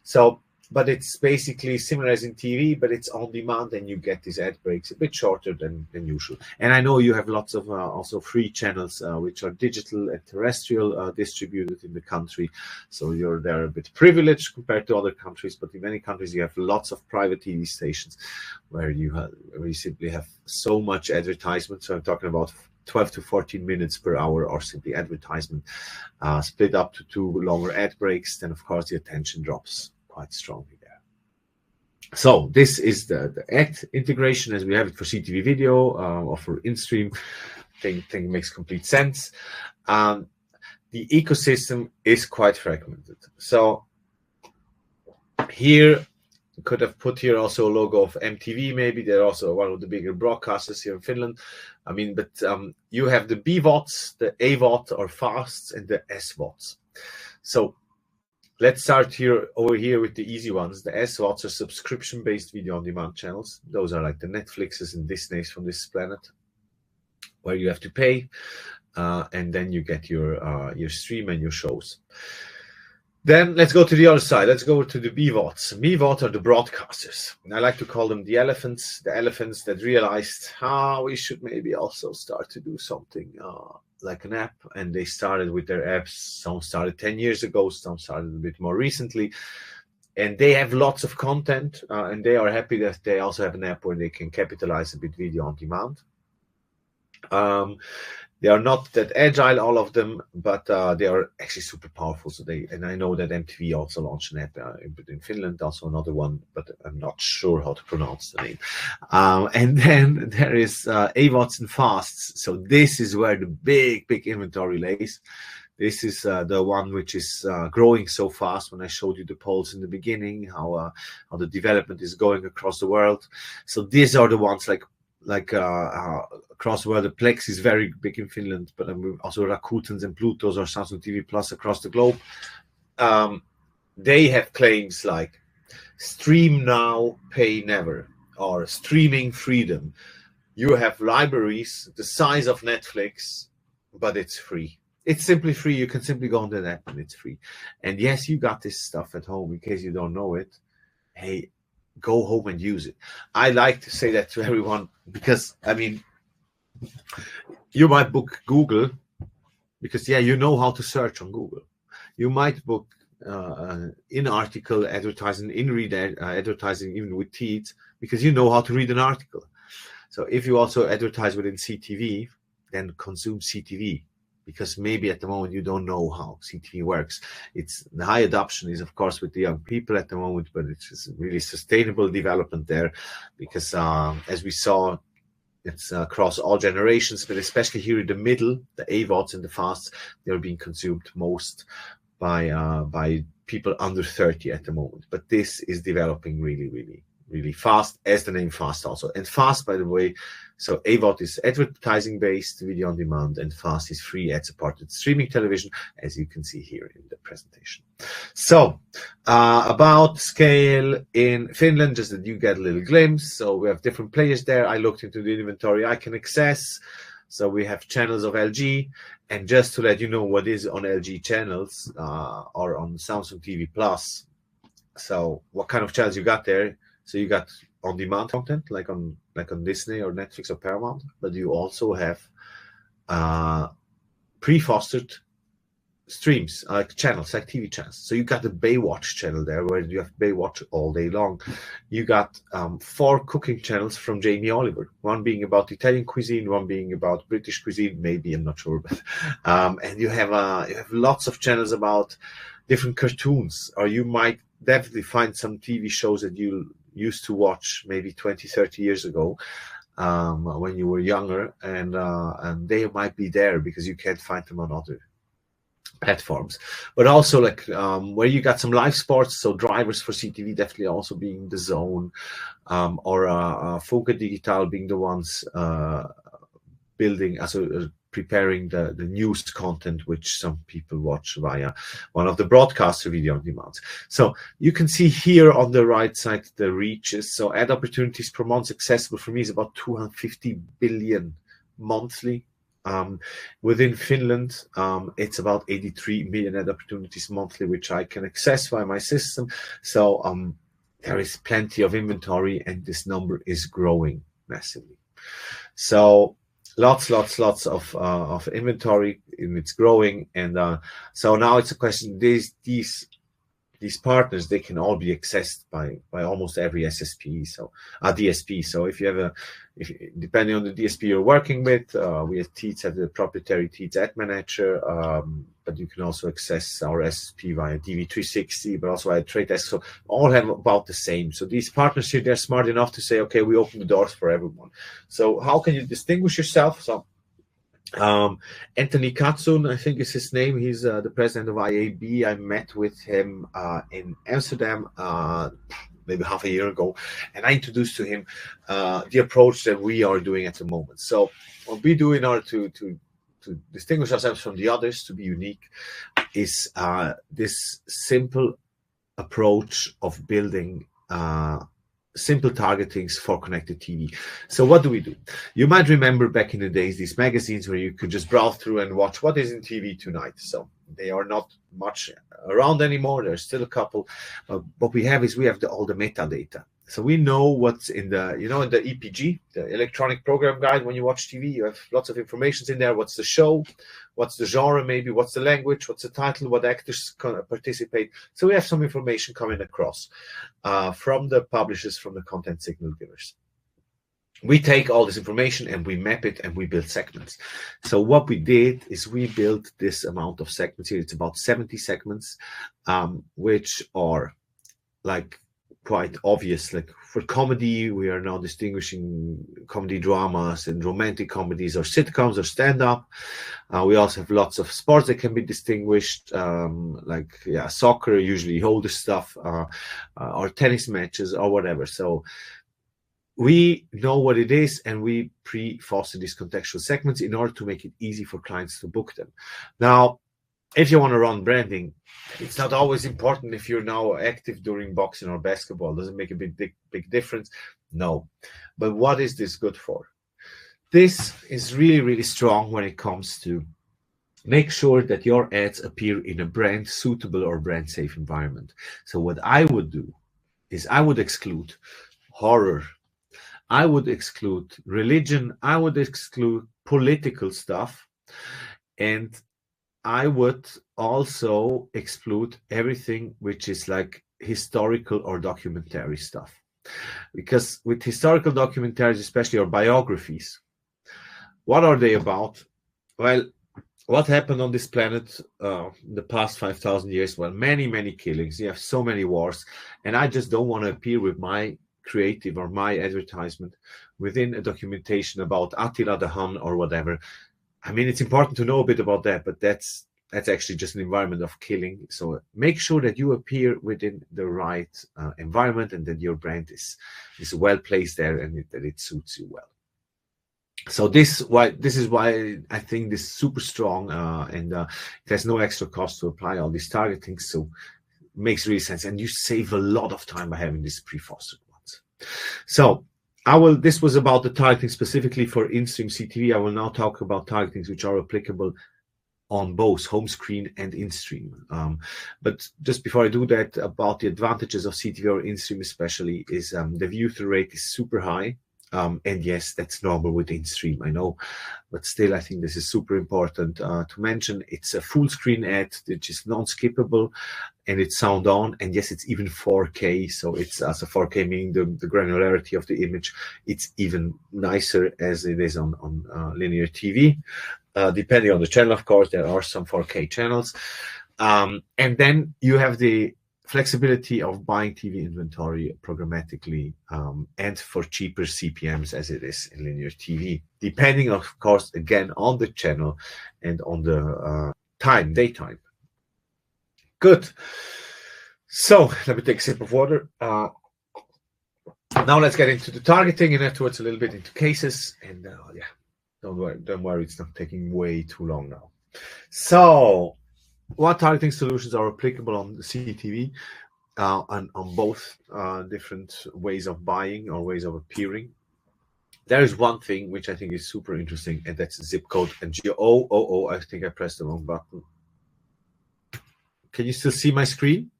So, but it's basically similar as in TV, but it's on demand, and you get these ad breaks a bit shorter than usual. And I know you have lots of also free channels, which are digital and terrestrial distributed in the country. So they're a bit privileged compared to other countries, but in many countries you have lots of private TV stations where you simply have so much advertisement. So I'm talking about 12 to 14 minutes per hour, or simply advertisement, split up to 2 longer ad breaks. Then of course the attention drops quite strongly there. So this is the ad integration as we have it for CTV video or for in-stream. Thing makes complete sense. The the ecosystem is quite fragmented. So here, you could have put here also a logo of MTV, maybe. They're also one of the bigger broadcasters here in Finland. I mean, but you have the BVODs, the AVOD or fasts, and the SVODs. So let's start here over here with the easy ones. The SVODs are subscription-based video-on-demand channels. Those are like the Netflixes and Disneys from this planet, where you have to pay, and then you get your stream and your shows. Then let's go to the other side. Let's go to the BVODs. BVODs are the broadcasters. And I like to call them the elephants that realized, we should maybe also start to do something like an app. And they started with their apps. Some started 10 years ago, some started a bit more recently. And they have lots of content, and they are happy that they also have an app where they can capitalize a bit video on demand. They are not that agile, all of them, but they are actually super powerful. So and I know that MTV also launched an app in Finland, also another one, but I'm not sure how to pronounce the name. And then there is AVODs and fasts. So this is where the big inventory lays. This is the one which is growing so fast. When I showed you the polls in the beginning, how the development is going across the world. So these are the ones like across the world. The Plex is very big in Finland, but also Rakutens and Plutos or Samsung TV Plus across the globe. They have claims like stream now, pay never, or streaming freedom. You have libraries the size of Netflix, but it's free. It's simply free. You can simply go on the app and it's free. And yes, you got this stuff at home in case you don't know it. Hey, go home and use it. I like to say that to everyone because, I mean, you might book Google because, yeah, you know how to search on Google. You might book in-article advertising, in-read advertising, even with Teads, because you know how to read an article. So if you also advertise within CTV, then consume CTV. Because maybe at the moment you don't know how CTV works. The high adoption is, of course, with the young people at the moment, but it's just really sustainable development there because as we saw, it's across all generations, but especially here in the middle, the AVODs and the fasts, they're being consumed most by people under 30 at the moment. But this is developing really fast, as the name fast also. And fast, by the way, so AVOD is advertising based video on demand, and fast is free ad supported streaming television, as you can see here in the presentation. So about scale in Finland, just that you get a little glimpse. So we have different players there. I looked into the inventory I can access. So we have channels of LG, and just to let you know what is on LG channels or on Samsung TV Plus. So what kind of channels you got there? So you got on-demand content like on Disney or Netflix or Paramount, but you also have pre-fostered streams, like channels, like TV channels. So you got the Baywatch channel there, where you have Baywatch all day long. You got 4 cooking channels from Jamie Oliver, one being about Italian cuisine, one being about British cuisine, maybe, I'm not sure, but and you have lots of channels about different cartoons, or you might definitely find some TV shows that you used to watch maybe 20, 30 years ago when you were younger, and they might be there because you can't find them on other platforms. But also like where you got some live sports, so drivers for CTV definitely also being the zone, or Funke Digital being the ones building, preparing the news content, which some people watch via one of the broadcaster video on demand. So you can see here on the right side the reaches. So ad opportunities per month accessible for me is about 250 billion monthly. Within Finland, it's about 83 million ad opportunities monthly, which I can access via my system. So there is plenty of inventory, and this number is growing massively. So lots of inventory, and it's growing. And so now it's a question, these partners, they can all be accessed by almost every SSP, so DSP. So if you have depending on the DSP you're working with, we at Teads have the proprietary Teads Ad Manager, but you can also access our SSP via DV360, but also via Trade Desk. So all have about the same. So these partners here, they're smart enough to say, okay, we open the doors for everyone. So how can you distinguish yourself? So Anthony Katsun, I think is his name. He's the president of IAB. I met with him in Amsterdam maybe half a year ago, and I introduced to him the approach that we are doing at the moment. So what we do in order to distinguish ourselves from the others, to be unique, is this simple approach of building simple targetings for connected TV. So what do? You might remember back in the days these magazines where you could just browse through and watch what is in TV tonight. So they are not much around anymore. There's still a couple. What we have is all the metadata. So we know what's in the, in the EPG, the electronic program guide. When you watch TV, you have lots of information in there. What's the show? What's the genre maybe? What's the language? What's the title? What actors participate? So we have some information coming across from the publishers, from the content signal givers. We take all this information and we map it and we build segments. So what we did is we built this amount of segments here. It's about 70 segments, which are like quite obvious. Like for comedy, we are now distinguishing comedy dramas and romantic comedies or sitcoms or stand-up. We also have lots of sports that can be distinguished, soccer, usually older stuff, or tennis matches or whatever. So we know what it is, and we pre-foster these contextual segments in order to make it easy for clients to book them. Now, if you want to run branding, it's not always important if you're now active during boxing or basketball. Does it make a big difference? No. But what is this good for? This is really, really strong when it comes to make sure that your ads appear in a brand suitable or brand safe environment. So what I would do is I would exclude horror. I would exclude religion. I would exclude political stuff. And I would also exclude everything which is like historical or documentary stuff. Because with historical documentaries, especially, or biographies, what are they about? Well, what happened on this planet the past 5,000 years? Well, many, many killings. You have so many wars. And I just don't want to appear with my creative or my advertisement within a documentation about Attila the Hun or whatever. I mean, it's important to know a bit about that, but that's actually just an environment of killing. So make sure that you appear within the right environment and that your brand is well placed there and that it suits you well. So this is why I think this is super strong, and it has no extra cost to apply all these targeting. So it makes really sense, and you save a lot of time by having these pre-fostered ones. So this was about the targeting specifically for in-stream CTV. I will now talk about targetings which are applicable on both home screen and in-stream. But just before I do that, about the advantages of CTV or in-stream especially is the view-through rate is super high. And yes, that's normal with in-stream, I know. But still, I think this is super important to mention. It's a full screen ad, which is non-skippable, and it's sound on. And yes, it's even 4K. So it's as a 4K, meaning the granularity of the image. It's even nicer as it is on linear TV. Depending on the channel, of course, there are some 4K channels. And then you have the flexibility of buying TV inventory programmatically and for cheaper CPMs as it is in linear TV, depending, of course, again, on the channel and on the daytime. Good. So let me take a sip of water. Now let's get into the targeting and afterwards a little bit into cases. And don't worry, it's not taking way too long now. So what targeting solutions are applicable on the CTV and on both different ways of buying or ways of appearing? There is one thing which I think is super interesting, and that's zip code and geo. I think I pressed the wrong button. Can you still see my screen,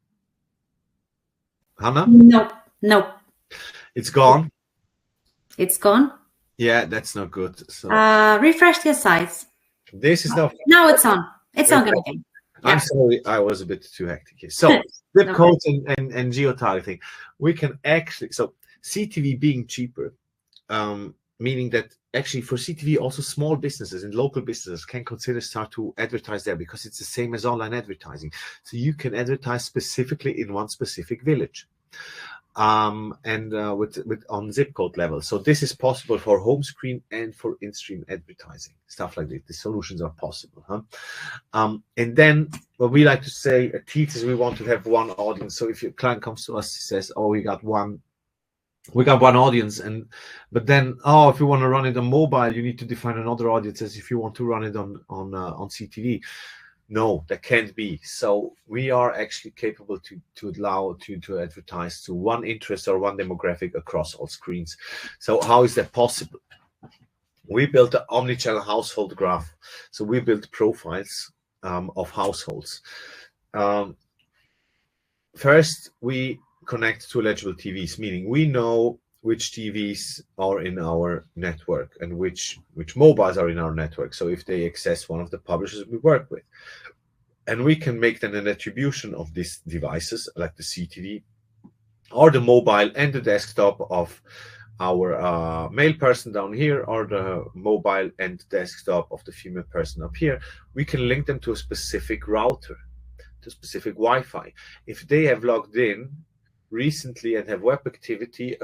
Hannah? No. It's gone. It's gone. Yeah, that's not good. So refresh your sites. This is now it's on. It's on again. I'm sorry, I was a bit too hectic here. So zip codes and geo-targeting. We can actually, so CTV being cheaper, meaning that actually for CTV also small businesses and local businesses can consider start to advertise there because it's the same as online advertising. So you can advertise specifically in one specific village. and with on zip code level. So this is possible for home screen and for in-stream advertising, stuff like this. The solutions are possible, and then what we like to say at Teads is we want to have one audience. So if your client comes to us, he says, "Oh, we got one audience," but then, "Oh, if you want to run it on mobile, you need to define another audience as if you want to run it on CTV." No, that can't be. So we are actually capable to allow to advertise to one interest or one demographic across all screens. So how is that possible? We built an omnichannel household graph. So we built profiles of households. First, we connect to eligible TVs, meaning we know which TVs are in our network and which mobiles are in our network. So if they access one of the publishers we work with, and we can make then an attribution of these devices like the CTV or the mobile and the desktop of our male person down here, or the mobile and desktop of the female person up here. We can link them to a specific router, to specific Wi-Fi. If they have logged in recently and have web activity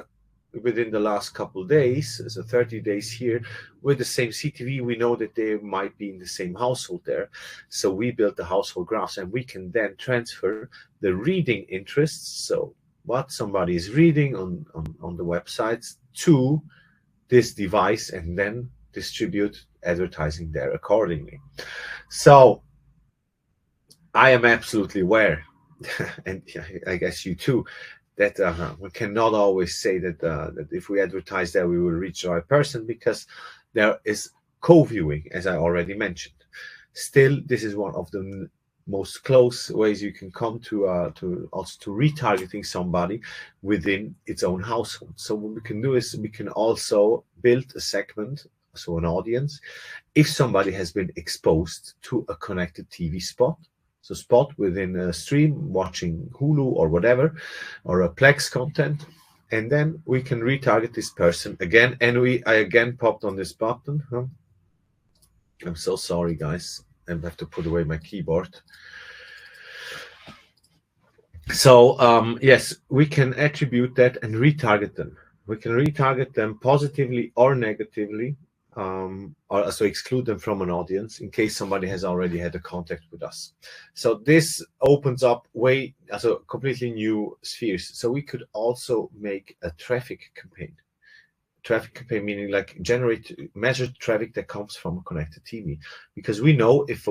within the last couple of days, so 30 days here, with the same CTV, we know that they might be in the same household there. So we built the household graphs, and we can then transfer the reading interests, so what somebody is reading on the websites, to this device, and then distribute advertising there accordingly. So I am absolutely aware, and I guess you too, that we cannot always say that if we advertise there, we will reach the right person, because there is co-viewing, as I already mentioned. Still, this is one of the most close ways you can come to retargeting somebody within its own household. So what we can do is we can also build a segment, so an audience, if somebody has been exposed to a connected TV spot. So spot within a stream, watching Hulu or whatever, or a Plex content, and then we can retarget this person again. And I again popped on this button. I'm so sorry, guys. I have to put away my keyboard. So yes, we can attribute that and retarget them. We can retarget them positively or negatively, or so exclude them from an audience in case somebody has already had a contact with us. So this opens up completely new spheres. So we could also make a traffic campaign. Traffic campaign meaning like measured traffic that comes from a connected TV, because we know if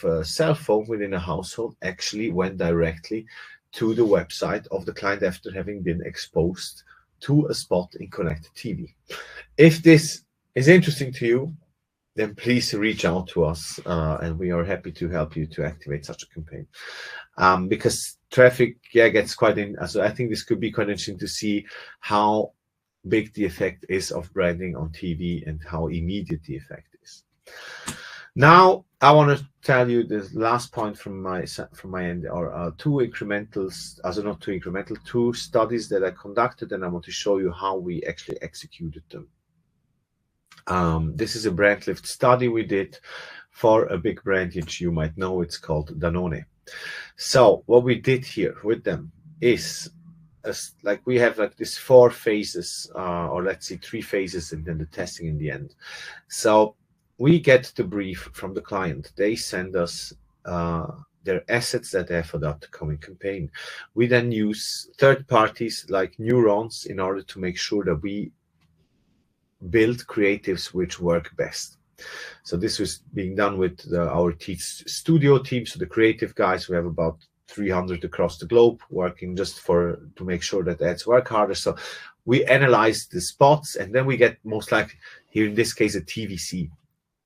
a cell phone within a household actually went directly to the website of the client after having been exposed to a spot in connected TV. If this is interesting to you, then please reach out to us, and we are happy to help you to activate such a campaign. Because traffic, gets quite in. So I think this could be quite interesting to see how big the effect is of branding on TV and how immediate the effect is. Now, I want to tell you the last point from my end are two studies that I conducted, and I want to show you how we actually executed them. This is a brand lift study we did for a big brand which you might know. It's called Danone. So what we did here with them is we have these 4 phases, or let's say 3 phases, and then the testing in the end. So we get the brief from the client. They send us their assets that they have for the upcoming campaign. We then use third parties like neurons in order to make sure that we build creatives which work best. So this was being done with our Teads studio team. So the creative guys, we have about 300 across the globe working just to make sure that ads work harder. So we analyze the spots, and then we get most likely here in this case a TVC.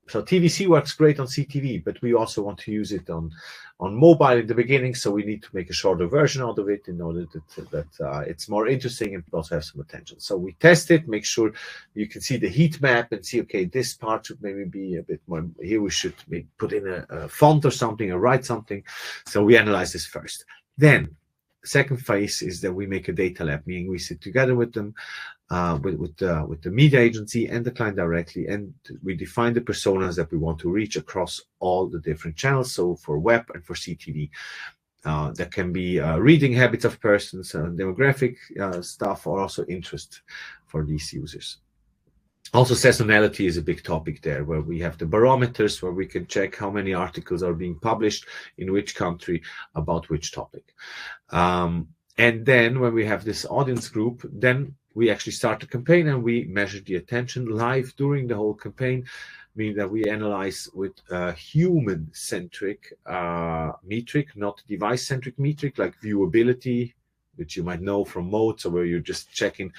So TVC works great on CTV, but we also want to use it on mobile in the beginning. So we need to make a shorter version out of it in order that it's more interesting and also have some attention. So we test it, make sure you can see the heat map and see, okay, this part should maybe be a bit more, here we should maybe put in a font or something or write something. So we analyze this first. Then second phase is that we make a data lab, meaning we sit together with them, with the media agency and the client directly, and we define the personas that we want to reach across all the different channels, so for web and for CTV. There can be reading habits of persons, demographic stuff, or also interest for these users. Also, seasonality is a big topic there, where we have the barometers, where we can check how many articles are being published in which country about which topic. And then when we have this audience group, then we actually start the campaign and we measure the attention live during the whole campaign, meaning that we analyze with a human-centric metric, not device-centric metric, like viewability, which you might know from modes, or where you're just checking,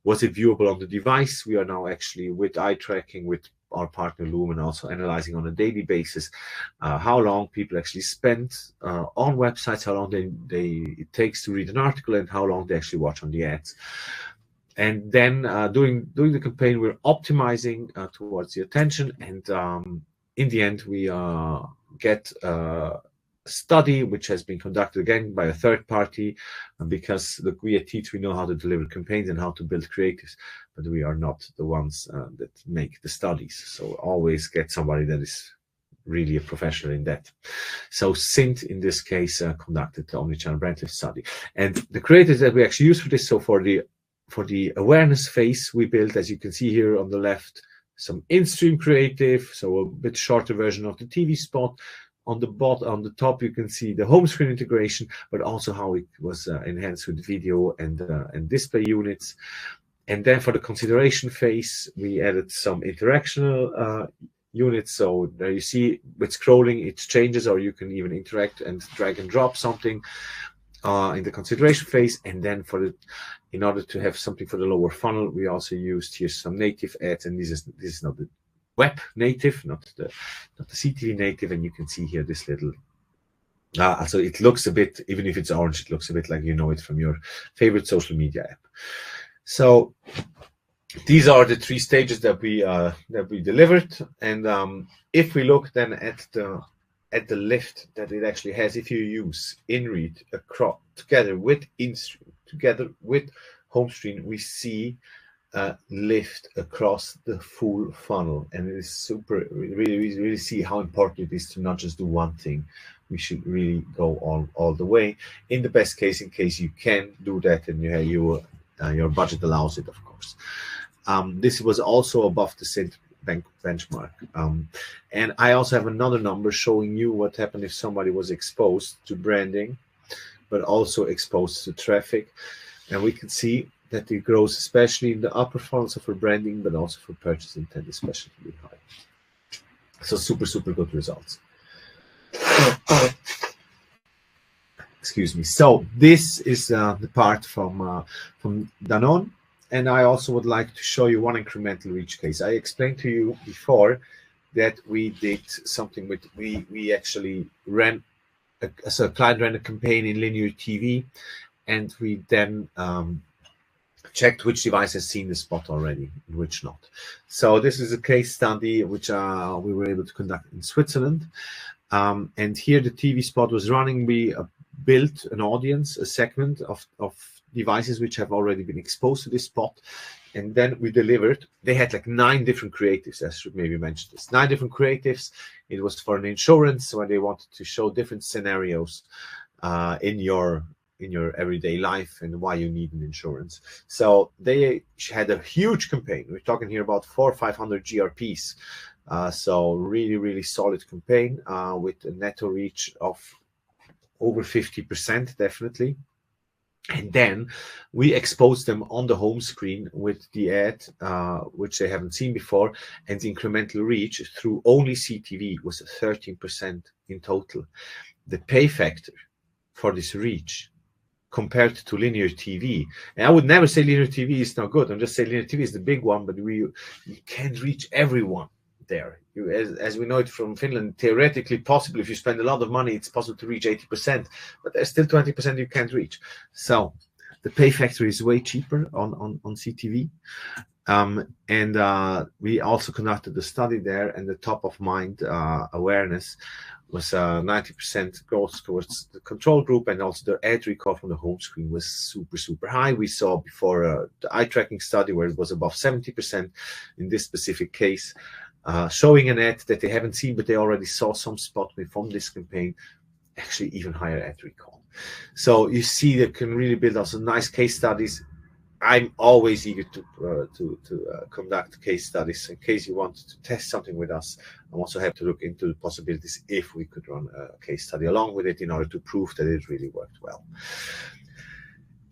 was it viewable on the device? We are now actually, with eye tracking, with our partner Lumen, also analyzing on a daily basis how long people actually spend on websites, how long it takes to read an article, and how long they actually watch on the ads. And then during the campaign, we're optimizing towards the attention. And in the end, we get a study which has been conducted again by a third party, because look, we at Teads, we know how to deliver campaigns and how to build creatives, but we are not the ones that make the studies. So always get somebody that is really a professional in that. So Sint, in this case, conducted the omnichannel brand lift study. And the creatives that we actually use for this, so for the awareness phase, we built, as you can see here on the left, some in-stream creative, so a bit shorter version of the TV spot. On the top, you can see the home screen integration, but also how it was enhanced with video and display units. And then for the consideration phase, we added some interactional units. So there you see with scrolling, it changes, or you can even interact and drag and drop something in the consideration phase. And then in order to have something for the lower funnel, we also used here some native ads, and this is not the web native, not the CTV native, and you can see here this little so it looks a bit, even if it's orange, it looks a bit like you know it from your favorite social media app. So these are the three stages that we delivered. And if we look then at the lift that it actually has, if you use InRead together with InStream, together with Homescreen, we see lift across the full funnel. And it is super, really see how important it is to not just do one thing. We should really go all the way. In the best case, in case you can do that and your budget allows it, of course. This was also above the Sint benchmark. And I also have another number showing you what happened if somebody was exposed to branding, but also exposed to traffic. And we can see that it grows, especially in the upper funnels for branding, but also for purchase intent, especially high. So super, super good results. Excuse me. So this is the part from Danone. And I also would like to show you one incremental reach case. I explained to you before that we did something with, we actually ran, so a client ran a campaign in linear TV, and we then checked which device has seen the spot already and which not. So this is a case study which we were able to conduct in Switzerland. And here the TV spot was running. We built an audience, a segment of devices which have already been exposed to this spot. And then we delivered. They had like 9 different creatives. I should maybe mention this. 9 different creatives. It was for an insurance where they wanted to show different scenarios in your everyday life and why you need an insurance. So they had a huge campaign. We're talking here about 400 or 500 GRPs. So really, really solid campaign with a netto reach of over 50%, definitely. And then we exposed them on the home screen with the ad, which they haven't seen before, and the incremental reach through only CTV was 13% in total. The pay factor for this reach compared to linear TV, and I would never say linear TV is not good. I'm just saying linear TV is the big one, but you can't reach everyone there. As we know it from Finland, theoretically possible, if you spend a lot of money, it's possible to reach 80%, but there's still 20% you can't reach. So the pay factor is way cheaper on CTV. And we also conducted a study there, and the top of mind awareness was 90% growth towards the control group, and also the ad recall from the home screen was super, super high. We saw before the eye tracking study where it was above 70% in this specific case. Showing an ad that they haven't seen, but they already saw some spot from this campaign, actually even higher ad recall. So you see, they can really build also nice case studies. I'm always eager to conduct case studies in case you want to test something with us. I'm also happy to look into the possibilities if we could run a case study along with it in order to prove that it really worked well.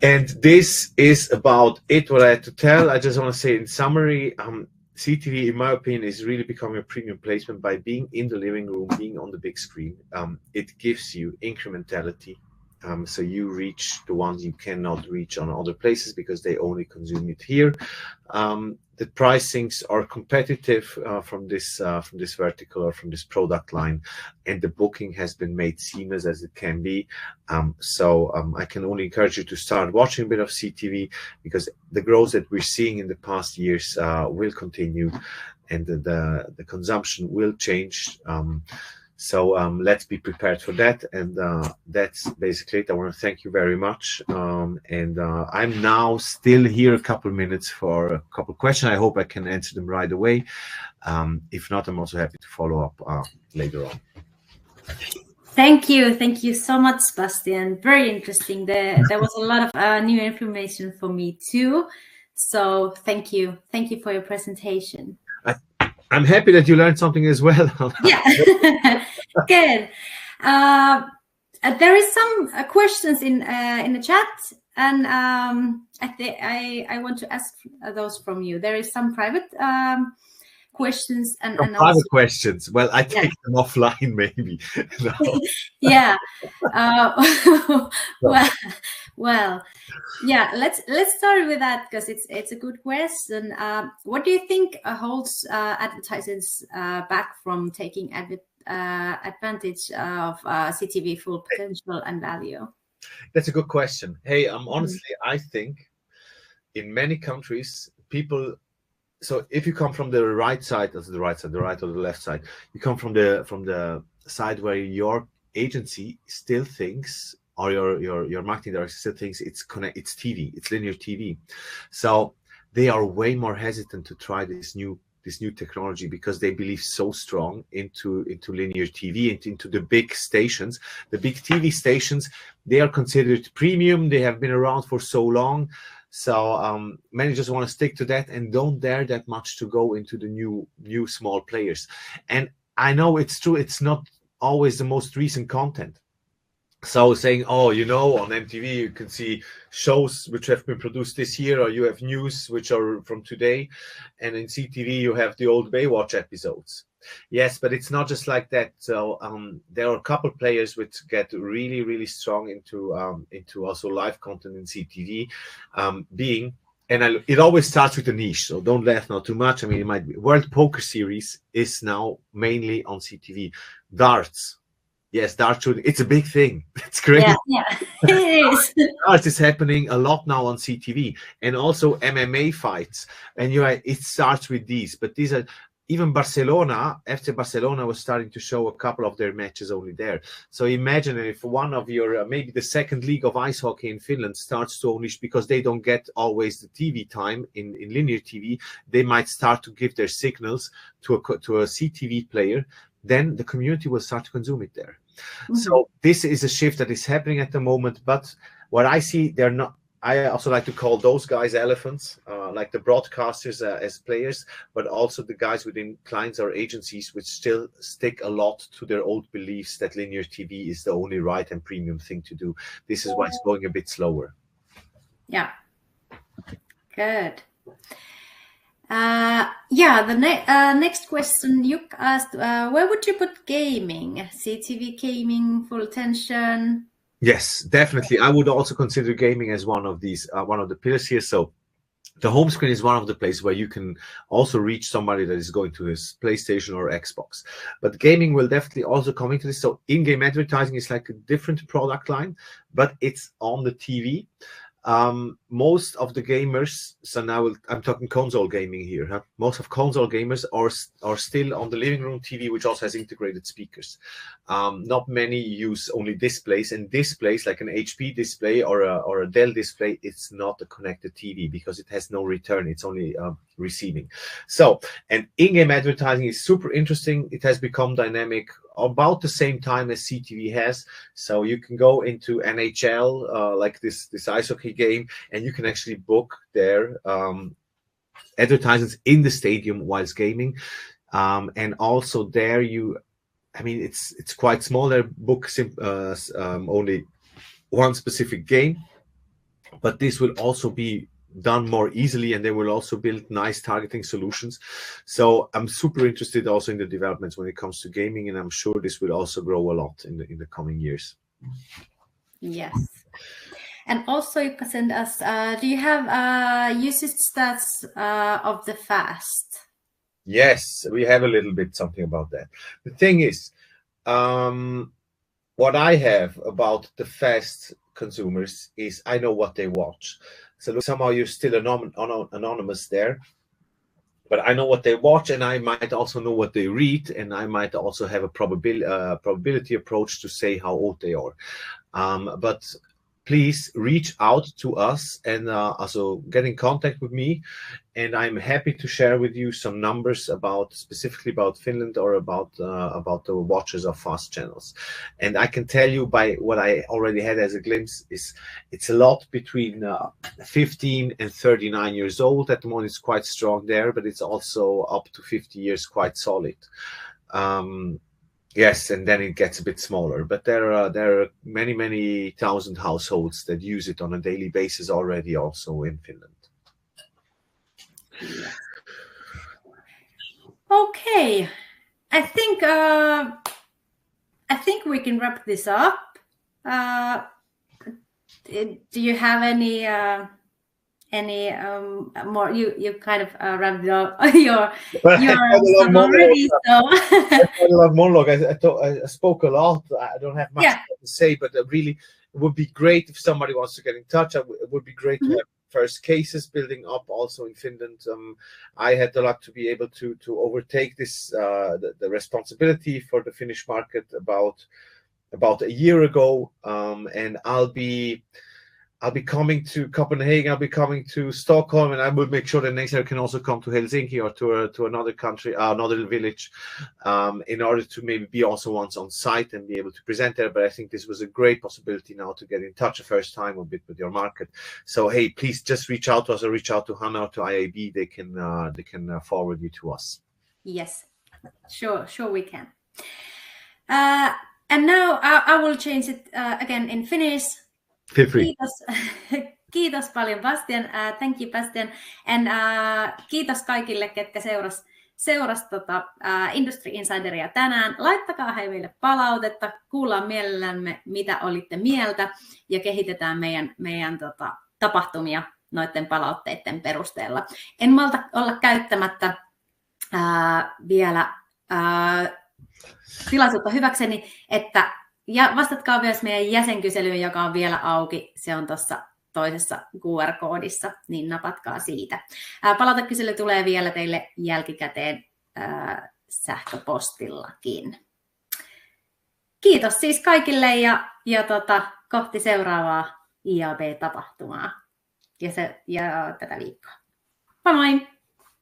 And this is about it, what I had to tell. I just want to say in summary, CTV, in my opinion, is really becoming a premium placement by being in the living room, being on the big screen. It gives you incrementality. So you reach the ones you cannot reach on other places because they only consume it here. The pricings are competitive from this vertical or from this product line, and the booking has been made seamless as it can be. So I can only encourage you to start watching a bit of CTV, because the growth that we're seeing in the past years will continue, and the consumption will change. So let's be prepared for that. And that's basically it. I want to thank you very much. And I'm now still here a couple of minutes for a couple of questions. I hope I can answer them right away. If not, I'm also happy to follow up later on. Thank you. Thank you so much, Bastian. Very interesting. There was a lot of new information for me too. So thank you. Thank you for your presentation. I'm happy that you learned something as well. Yeah, good. There is some questions in the chat, and I want to ask those from you. There is some private questions and private also questions. Well, I take them offline, maybe. No. Yeah. Well, yeah. Let's start with that, because it's a good question. What do you think holds advertisers back from taking advantage of CTV full potential and value? That's a good question. Hey, honestly, I think in many countries, people. So if you come from the right side, that's the right side, the right or the left side, you come from the side where your agency still thinks, or your marketing director still thinks it's TV, it's linear TV. So they are way more hesitant to try this new technology, because they believe so strong into linear TV, into the big stations. The big TV stations, they are considered premium. They have been around for so long. So many just want to stick to that and don't dare that much to go into the new small players. And I know it's true, it's not always the most recent content. So saying, oh, on MTV you can see shows which have been produced this year, or you have news which are from today, and in CTV you have the old Baywatch episodes. Yes, but it's not just like that. So there are a couple players which get really, really strong into also live content in CTV, it always starts with a niche. So don't laugh now too much. I mean, it might be World Poker Series is now mainly on CTV. Darts. Yes, darts shooting. It's a big thing. It's great. Yeah, it is. Darts is happening a lot now on CTV, and also MMA fights. And it starts with these, but these are. Even Barcelona, FC Barcelona was starting to show a couple of their matches only there. So imagine if one of your, maybe the second league of ice hockey in Finland starts to only, because they don't get always the TV time in linear TV, they might start to give their signals to a CTV player. Then the community will start to consume it there. Mm-hmm. So this is a shift that is happening at the moment. But what I see, they're not. I also like to call those guys elephants, like the broadcasters as players, but also the guys within clients or agencies which still stick a lot to their old beliefs that linear TV is the only right and premium thing to do. This is why it's going a bit slower. Yeah. Good. The next question you asked, where would you put gaming? CTV gaming, full attention? Yes, definitely. I would also consider gaming as one of these, one of the pillars here. So the home screen is one of the places where you can also reach somebody that is going to his PlayStation or Xbox. But gaming will definitely also come into this. So in-game advertising is like a different product line, but it's on the TV. Most of the gamers, so now I'm talking console gaming here, huh? Most of console gamers are still on the living room TV, which also has integrated speakers. Not many use only displays, and displays like an HP display or a Dell display, it's not a connected TV because it has no return, it's only receiving. So, and in-game advertising is super interesting. It has become dynamic about the same time as CTV has. So you can go into NHL, like this ice hockey game, and you can actually book their advertisements in the stadium whilst gaming. And also there it's quite small. They book only one specific game, but this will also be done more easily, and they will also build nice targeting solutions. So I'm super interested also in the developments when it comes to gaming, and I'm sure this will also grow a lot in the coming years. Yes. And also you can send us, do you have usage stats of the fast? Yes, we have a little bit something about that. The thing is, what I have about the fast consumers is I know what they watch. So look, somehow you're still anonymous there, but I know what they watch, and I might also know what they read, and I might also have a probability approach to say how old they are. But please reach out to us and also get in contact with me, and I'm happy to share with you some numbers specifically about Finland or about the watchers of fast channels. And I can tell you by what I already had as a glimpse is it's a lot between 15 and 39 years old. At the moment it's quite strong there, but it's also up to 50 years quite solid. Yes, and then it gets a bit smaller, but there are many thousand households that use it on a daily basis already, also in Finland. Yeah. Okay, I think we can wrap this up. Do you have any more? You kind of wrapped up your stuff already. So I love monologue. I spoke a lot. I don't have much to say, but really, it would be great if somebody wants to get in touch. It would be great to have first cases building up also in Finland. I had the luck to be able to overtake this the responsibility for the Finnish market about a year ago, and I'll be coming to Copenhagen. I'll be coming to Stockholm, and I will make sure that next year I can also come to Helsinki or to another country, another village, in order to maybe be also once on site and be able to present there. But I think this was a great possibility now to get in touch the first time a bit with your market. So hey, please just reach out to us or reach out to Hannah or to IAB. They can forward you to us. Yes, sure we can. And now I will change it again in Finnish. Feel free. Kiitos paljon Bastian. Thank you Bastian. And kiitos kaikille, ketkä seurasi Industry Insideria tänään. Laittakaa meille palautetta. Kuullaan mielellämme, mitä olitte mieltä, ja kehitetään meidän tapahtumia noiden palautteiden perusteella. En malta olla käyttämättä vielä tilaisuutta hyväkseni, että ja vastatkaa myös meidän jäsenkyselyyn, joka on vielä auki. Se on tuossa toisessa QR-koodissa, niin napatkaa siitä. Palautekysely tulee vielä teille jälkikäteen sähköpostillakin. Kiitos siis kaikille ja kohti seuraavaa IAB-tapahtumaa ja tätä viikkoa. Moi moi!